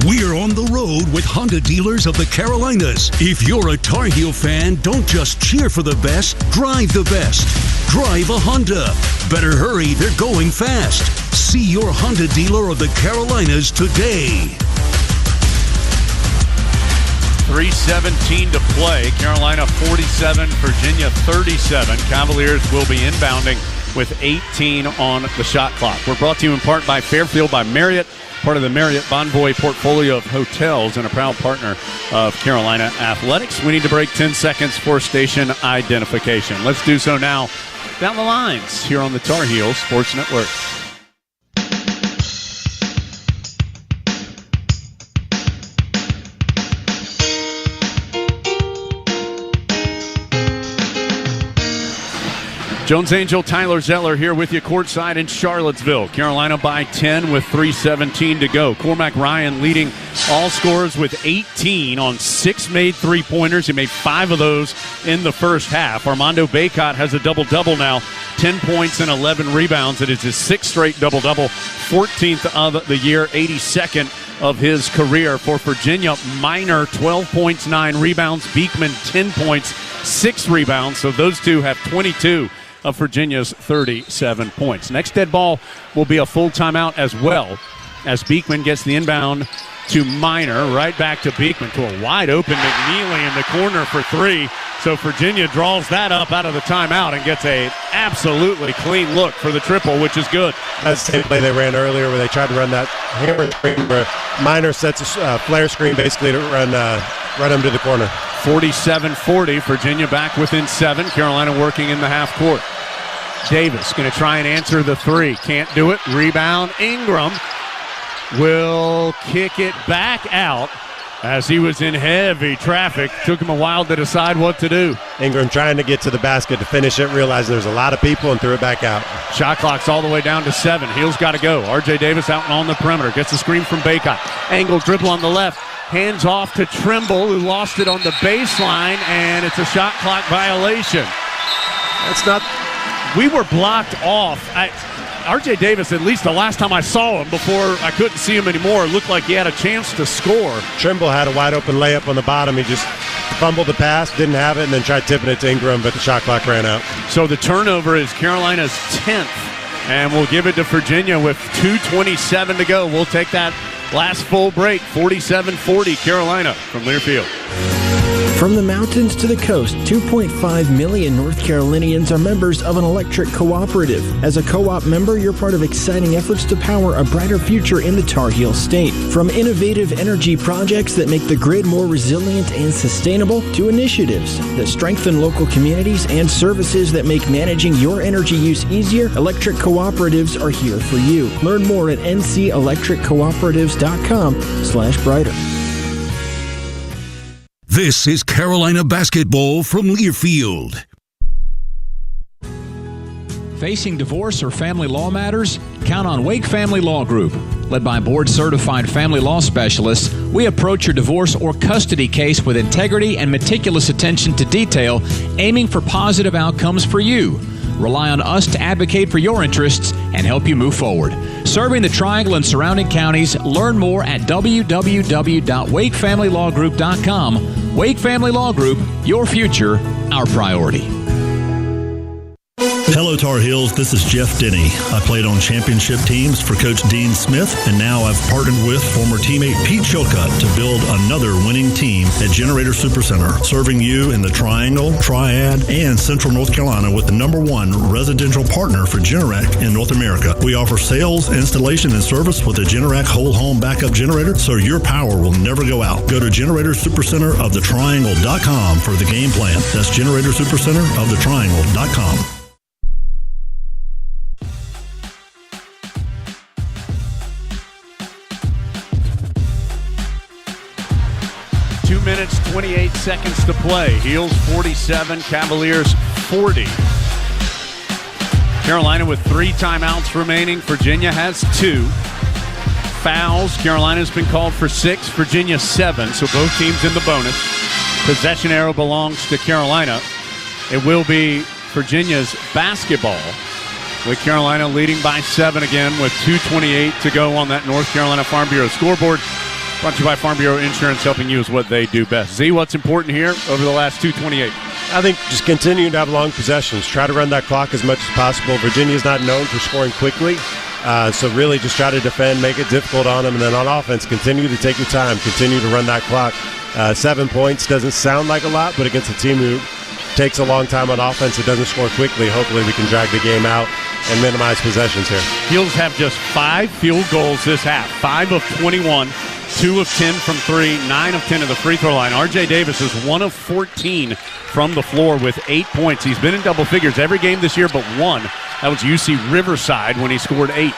We're on the road with Honda dealers of the Carolinas. If you're a Tar Heel fan, don't just cheer for the best, drive the best. Drive a Honda. Better hurry, they're going fast. See your Honda dealer of the Carolinas today. 3:17 to play. Carolina 47, Virginia 37. Cavaliers will be inbounding with 18 on the shot clock. We're brought to you in part by Fairfield by Marriott, part of the Marriott Bonvoy portfolio of hotels and a proud partner of Carolina Athletics. We need to break 10 seconds for station identification. Let's do so now. Down the lines here on the Tar Heels Sports Network. Jones Angel, Tyler Zeller here with you courtside in Charlottesville. Carolina by 10 with 3:17 to go. Cormac Ryan leading all scorers with 18 on 6 made three-pointers. He made 5 of those in the first half. Armando Baycott has a double-double now, 10 points and 11 rebounds. It is his 6th straight double-double, 14th of the year, 82nd of his career. For Virginia, Minor, 12 points, 9 rebounds. Beekman, 10 points, 6 rebounds. So those two have 22 of Virginia's 37 points. Next dead ball will be a full timeout as well. as Beekman gets the inbound to Minor, right back to Beekman to a wide open McNeely in the corner for three. So Virginia draws that up out of the timeout and gets a absolutely clean look for the triple, which is good. That's the same play they ran earlier where they tried to run that hammer screen where Minor sets a flare screen basically to run him to the corner. 47-40, Virginia back within 7. Carolina working in the half court. Davis going to try and answer the three. Can't do it. Rebound. Ingram will kick it back out as he was in heavy traffic. Took him a while to decide what to do. Ingram trying to get to the basket to finish it, realized there's a lot of people and threw it back out. Shot clock's all the way down to 7. Heel's got to go. R.J. Davis out on the perimeter. Gets a screen from Baycott. Angle dribble on the left. Hands off to Trimble, who lost it on the baseline, and it's a shot clock violation. It's not. We were blocked off. R.J. Davis, at least the last time I saw him before I couldn't see him anymore, looked like he had a chance to score. Trimble had a wide open layup on the bottom. He just fumbled the pass, didn't have it, and then tried tipping it to Ingram, but the shot clock ran out. So the turnover is Carolina's 10th, and we'll give it to Virginia with 2:27 to go. We'll take that last full break, 47-40 Carolina from Learfield. From the mountains to the coast, 2.5 million North Carolinians are members of an electric cooperative. As a co-op member, you're part of exciting efforts to power a brighter future in the Tar Heel state. From innovative energy projects that make the grid more resilient and sustainable, to initiatives that strengthen local communities and services that make managing your energy use easier, electric cooperatives are here for you. Learn more at ncelectriccooperatives.com/brighter. This is Carolina basketball from Learfield. Facing divorce or family law matters? Count on Wake Family Law Group. Led by board-certified family law specialists, we approach your divorce or custody case with integrity and meticulous attention to detail, aiming for positive outcomes for you. Rely on us to advocate for your interests and help you move forward. Serving the Triangle and surrounding counties, learn more at www.wakefamilylawgroup.com. Wake Family Law Group, your future, our priority. Hello, Tar Heels. This is Jeff Denny. I played on championship teams for Coach Dean Smith, and now I've partnered with former teammate Pete Chilcutt to build another winning team at Generator Supercenter, serving you in the Triangle, Triad, and Central North Carolina with the #1 residential partner for Generac in North America. We offer sales, installation, and service with a Generac whole home backup generator, so your power will never go out. Go to Generator Supercenter of the Triangle.com for the game plan. That's Generator Supercenter of the Triangle.com. 2 minutes, 28 seconds to play. Heels 47, Cavaliers 40. Carolina with 3 timeouts remaining. Virginia has 2. Fouls. Carolina's been called for 6, Virginia 7, so both teams in the bonus. Possession arrow belongs to Carolina. It will be Virginia's basketball, with Carolina leading by 7 again with 2:28 to go on that North Carolina Farm Bureau scoreboard. Brought to you by Farm Bureau Insurance, helping you is what they do best. Z, what's important here over the last 2:28? I think just continue to have long possessions. Try to run that clock as much as possible. Virginia's not known for scoring quickly, so really just try to defend, make it difficult on them, and then on offense, continue to take your time, continue to run that clock. 7 points doesn't sound like a lot, but against a team who takes a long time on offense, it doesn't score quickly. Hopefully we can drag the game out and minimize possessions here. Heels have just 5 field goals this half, 5 of 21. 2 of 10 from 3, 9 of 10 at the free throw line. R.J. Davis is 1 of 14 from the floor with 8 points. He's been in double figures every game this year but 1. That was UC Riverside when he scored 8.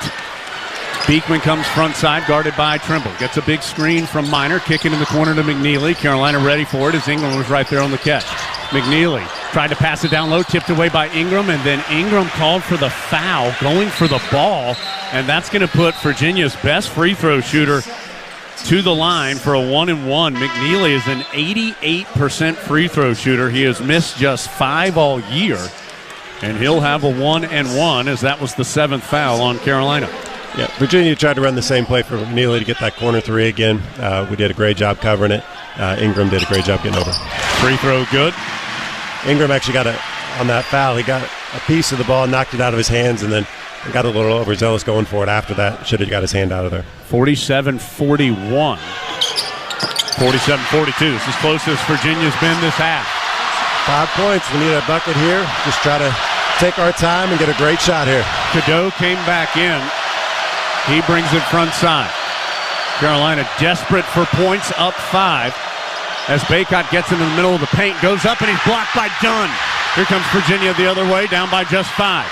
Beekman comes front side, guarded by Trimble. Gets a big screen from Minor, kicking in the corner to McNeely. Carolina ready for it as Ingram was right there on the catch. McNeely tried to pass it down low, tipped away by Ingram, and then Ingram called for the foul, going for the ball, and that's going to put Virginia's best free throw shooter to the line for a 1-and-1. McNeely is an 88% free throw shooter. He has missed just 5 all year, and he'll have a 1-and-1 as that was the 7th foul on Carolina. Yeah, Virginia tried to run the same play for McNeely to get that corner 3 again. We did a great job covering it. Ingram did a great job getting over. Free throw good. Ingram actually got on that foul. He got a piece of the ball, knocked it out of his hands, and then Got a little overzealous going for it after that. Should have got his hand out of there. 47-41. 47-42. It's as close as Virginia's been this half. 5 points. We need a bucket here. Just try to take our time and get a great shot here. Cadeau came back in. He brings it front side. Carolina desperate for points, up 5. As Baycott gets into the middle of the paint, goes up, and he's blocked by Dunn. Here comes Virginia the other way, down by just 5.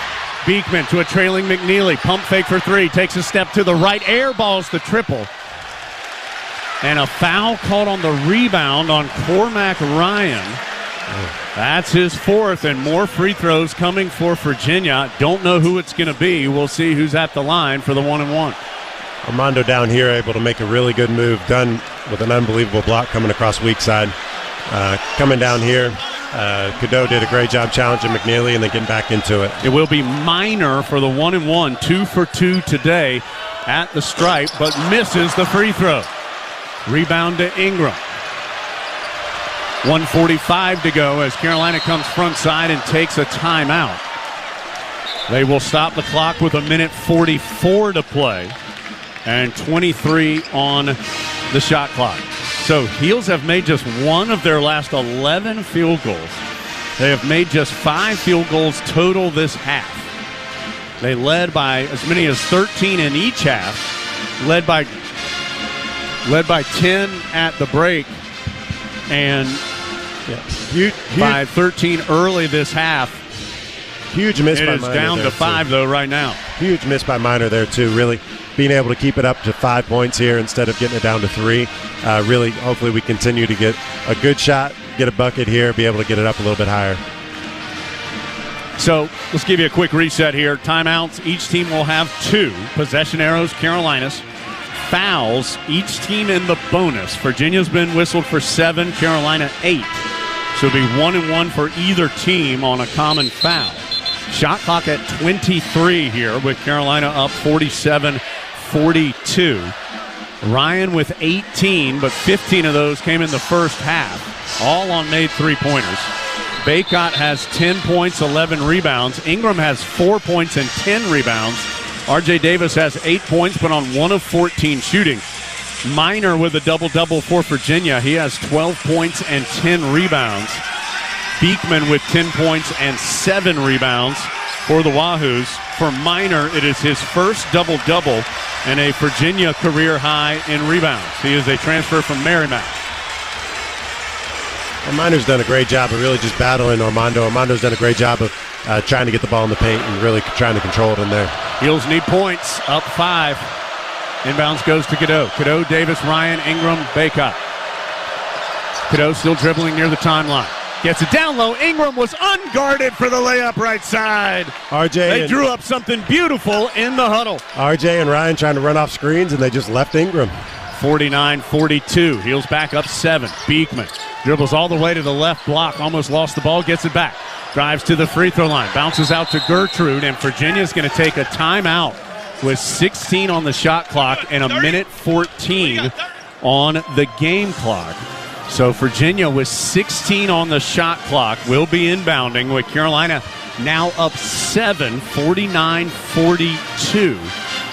Beekman to a trailing McNeely. Pump fake for 3. Takes a step to the right. Air balls the triple. And a foul called on the rebound on Cormac Ryan. That's his 4th, and more free throws coming for Virginia. Don't know who it's going to be. We'll see who's at the line for the 1-and-1. Armando down here able to make a really good move. Done with an unbelievable block coming across weak side. Coming down here, Cadeau did a great job challenging McNeely and then getting back into it. It will be Minor for the 1-and-1. 2 for 2 today at the stripe, but misses the free throw. Rebound to Ingram. 1:45 to go as Carolina comes front side and takes a timeout. They will stop the clock with 1:44 to play and 23 on the shot clock. So Heels have made just one of their last 11 field goals. They have made just 5 field goals total this half. They led by as many as 13 in each half, led by 10 at the break, and by 13 early this half. Huge miss by Minor. It is down to 5, though, right now. Huge miss by Minor there, too. Really being able to keep it up to 5 points here instead of getting it down to 3. Really, hopefully we continue to get a good shot, get a bucket here, be able to get it up a little bit higher. So let's give you a quick reset here. Timeouts, each team will have 2. Possession arrows, Carolinas. Fouls, each team in the bonus. Virginia's been whistled for 7, Carolina 8. So it'll be 1-and-1 for either team on a common foul. Shot clock at 23 here with Carolina up 47-42. Ryan with 18, but 15 of those came in the first half, all on made 3-pointers. Baycott has 10 points, 11 rebounds. Ingram has 4 points and 10 rebounds. R.J. Davis has 8 points, but on 1 of 14 shooting. Minor with a double-double for Virginia. He has 12 points and 10 rebounds. Beekman with 10 points and 7 rebounds for the Wahoos. For Minor, it is his first double-double and a Virginia career high in rebounds. He is a transfer from Merrimack. And Minor's done a great job of really just battling Armando. Armando's done a great job of trying to get the ball in the paint and really trying to control it in there. Heels need points, up 5. Inbounds goes to Cadeau. Cadeau, Davis, Ryan, Ingram, Baycott. Cadeau still dribbling near the timeline. Gets it down low. Ingram was unguarded for the layup right side. They drew up something beautiful in the huddle. RJ and Ryan trying to run off screens, and they just left Ingram. 49-42. Heels back up 7. Beekman dribbles all the way to the left block. Almost lost the ball. Gets it back. Drives to the free throw line. Bounces out to Gertrude, and Virginia's going to take a timeout with 16 on the shot clock and 1:14 on the game clock. So Virginia with 16 on the shot clock will be inbounding with Carolina now up 7, 49-42,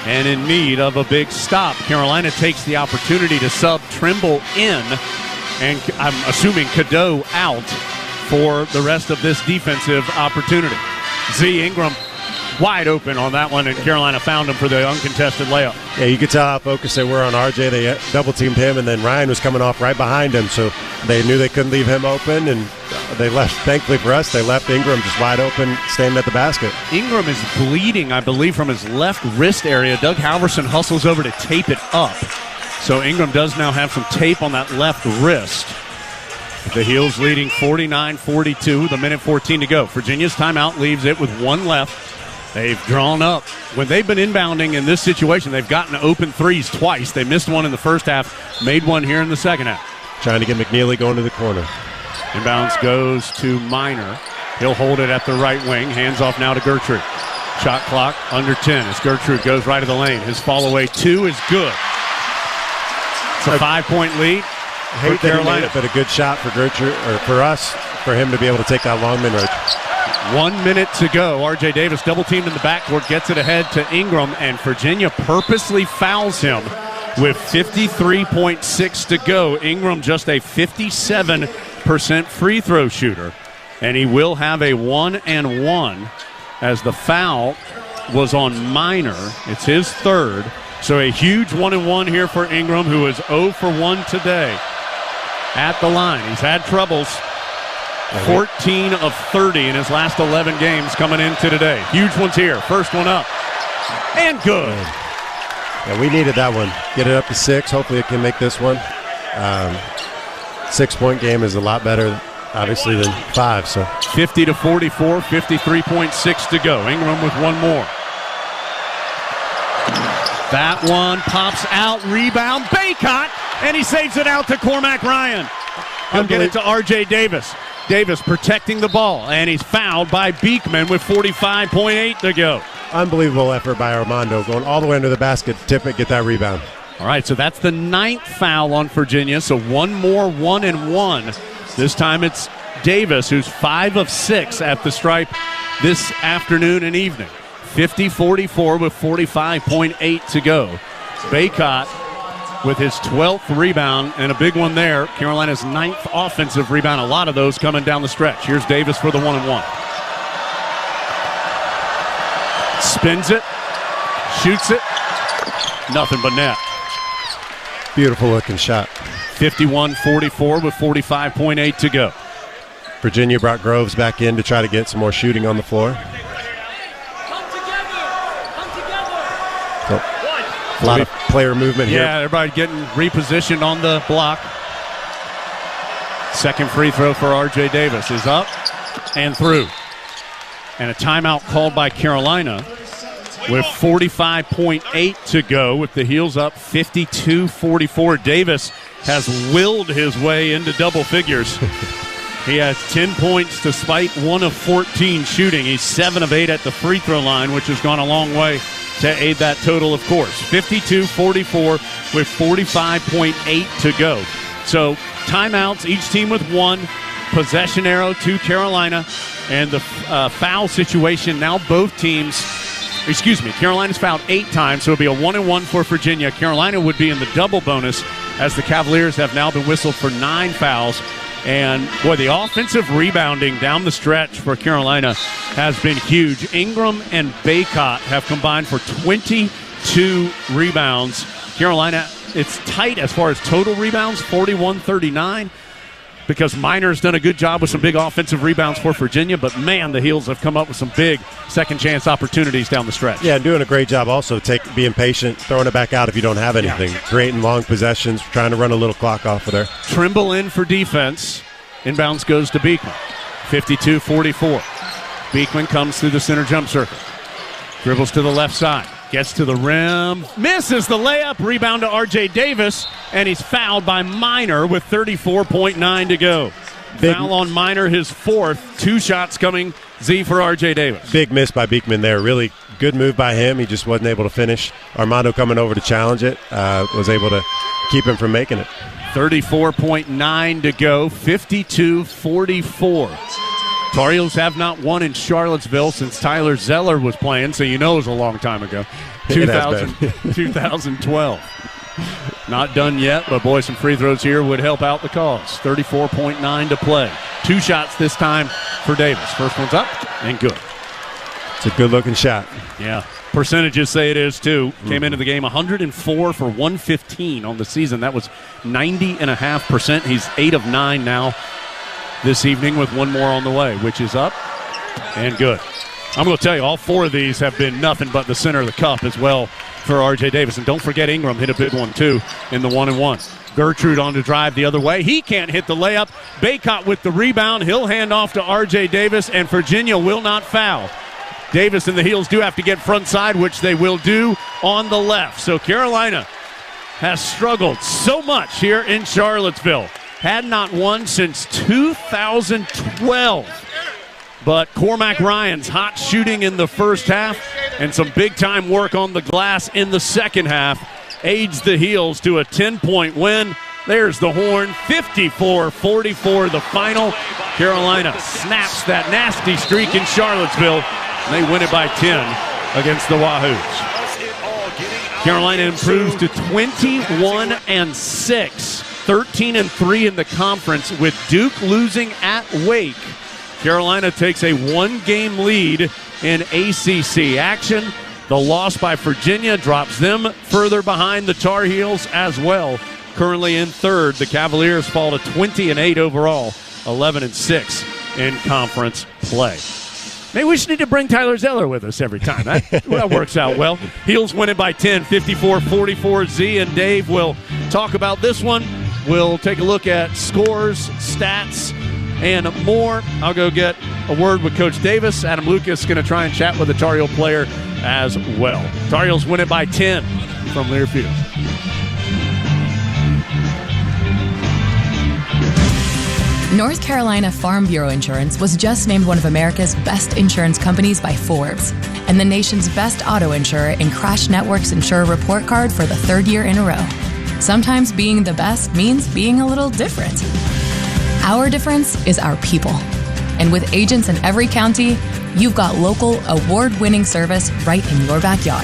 and in need of a big stop. Carolina takes the opportunity to sub Trimble in, and I'm assuming Cadeau out for the rest of this defensive opportunity. Z. Ingram wide open on that one, and Carolina found him for the uncontested layup. Yeah, you could tell how focused they were on RJ. They double-teamed him, and then Ryan was coming off right behind him, so they knew they couldn't leave him open, and they left. Thankfully for us, they left Ingram just wide open, standing at the basket. Ingram is bleeding, I believe, from his left wrist area. Doug Halverson hustles over to tape it up. So Ingram does now have some tape on that left wrist. The Heels leading 49-42, the 1:14 to go. Virginia's timeout leaves it with 1 left. They've drawn up. When they've been inbounding in this situation, they've gotten open threes twice. They missed one in the first half, made one here in the second half. Trying to get McNeely going to the corner. Inbounds goes to Minor. He'll hold it at the right wing. Hands off now to Gertrude. Shot clock under 10 as Gertrude goes right of the lane. His fall-away 2 is good. It's a 5-point lead. I hate Carolina, but a good shot for Gertrude, or for us, for him to be able to take that long mid-range. 1 minute to go. R.J. Davis double teamed in the backcourt, gets it ahead to Ingram, and Virginia purposely fouls him with 53.6 to go. Ingram just a 57% free throw shooter, and he will have a 1-and-1 as the foul was on Minor. It's his third. So a huge 1-and-1 here for Ingram, who is 0 for 1 today at the line. He's had troubles. 14 of 30 in his last 11 games coming into today. Huge ones here. First one up. And good. Yeah, we needed that one. Get it up to 6. Hopefully it can make this one. 6-point game is a lot better, obviously, than 5. So 50 to 44, 53.6 to go. Ingram with one more. That one pops out. Rebound. Baycott. And he saves it out to Cormac Ryan. He'll get it to R.J. Davis. Davis protecting the ball, and he's fouled by Beekman with 45.8 to go. Unbelievable effort by Armando, going all the way under the basket, tip it, get that rebound. All right, so that's the 9th foul on Virginia, so one more 1-and-1. This time it's Davis, who's 5 of 6 at the stripe this afternoon and evening. 50-44 with 45.8 to go. Baycott with his 12th rebound, and a big one there. Carolina's 9th offensive rebound. A lot of those coming down the stretch. Here's Davis for the 1-and-1. Spins it, shoots it, nothing but net. Beautiful looking shot. 51-44 with 45.8 to go. Virginia brought Groves back in to try to get some more shooting on the floor. A lot of player movement here. Yeah, everybody getting repositioned on the block. Second free throw for R.J. Davis is up and through. And a timeout called by Carolina with 45.8 to go with the Heels up 52-44. Davis has willed his way into double figures. He has 10 points despite 1 of 14 shooting. He's 7 of 8 at the free throw line, which has gone a long way to aid that total, of course. 52-44 with 45.8 to go. So timeouts, each team with 1. Possession arrow to Carolina. And the foul situation, now both teams, Carolina's fouled 8 times, so it'll be a 1-and-1 for Virginia. Carolina would be in the double bonus as the Cavaliers have now been whistled for 9 fouls. And, boy, the offensive rebounding down the stretch for Carolina has been huge. Ingram and Baycott have combined for 22 rebounds. Carolina, it's tight as far as total rebounds, 41-39, because Minor's done a good job with some big offensive rebounds for Virginia, but, man, the Heels have come up with some big second-chance opportunities down the stretch. Yeah, and doing a great job also being patient, throwing it back out if you don't have anything, creating long possessions, trying to run a little clock off of there. Trimble in for defense. Inbounds goes to Beekman. 52-44. Beekman comes through the center jump circle. Dribbles to the left side. Gets to the rim. Misses the layup. Rebound to R.J. Davis. And he's fouled by Minor with 34.9 to go. Foul on Minor, his 4th. 2 shots coming, Z, for R.J. Davis. Big miss by Beekman there. Really good move by him. He just wasn't able to finish. Armando coming over to challenge it. Was able to keep him from making it. 34.9 to go. 52-44. Tar Heels have not won in Charlottesville since Tyler Zeller was playing, so you know it was a long time ago. 2012. Not done yet, but boy, some free throws here would help out the cause. 34.9 to play. 2 shots this time for Davis. First one's up and good. It's a good-looking shot. Yeah. Percentages say it is, too. Came into the game 104 for 115 on the season. That was 90.5%. He's 8 of 9 now this evening with 1 more on the way, which is up and good. I'm going to tell you, all 4 of these have been nothing but the center of the cup as well for R.J. Davis. And don't forget Ingram hit a big one, too, in the 1-and-1. Gertrude on to drive the other way. He can't hit the layup. Baycott with the rebound. He'll hand off to R.J. Davis, and Virginia will not foul. Davis and the Heels do have to get front side, which they will do on the left. So Carolina has struggled so much here in Charlottesville. Had not won since 2012. But Cormac Ryan's hot shooting in the first half and some big-time work on the glass in the second half aids the Heels to a 10-point win. There's the horn, 54-44 the final. Carolina snaps that nasty streak in Charlottesville, and they win it by 10 against the Wahoos. Carolina improves to 21-6, 13-3 in the conference, with Duke losing at Wake. Carolina takes a one-game lead in ACC action. The loss by Virginia drops them further behind the Tar Heels as well. Currently in third, the Cavaliers fall to 20-8 overall, 11-6 in conference play. Maybe we should need to bring Tyler Zeller with us every time. That works out well. Heels win it by 10, 54-44. Z and Dave will talk about this one. We'll take a look at scores, stats, and more. I'll go get a word with Coach Davis. Adam Lucas is going to try and chat with the Tar Heel player as well. Tar Heels win it by 10 from Learfield. North Carolina Farm Bureau Insurance was just named one of America's best insurance companies by Forbes and the nation's best auto insurer in Crash Network's Insurer Report Card for the third year in a row. Sometimes being the best means being a little different. Our difference is our people. And with agents in every county, you've got local, award-winning service right in your backyard.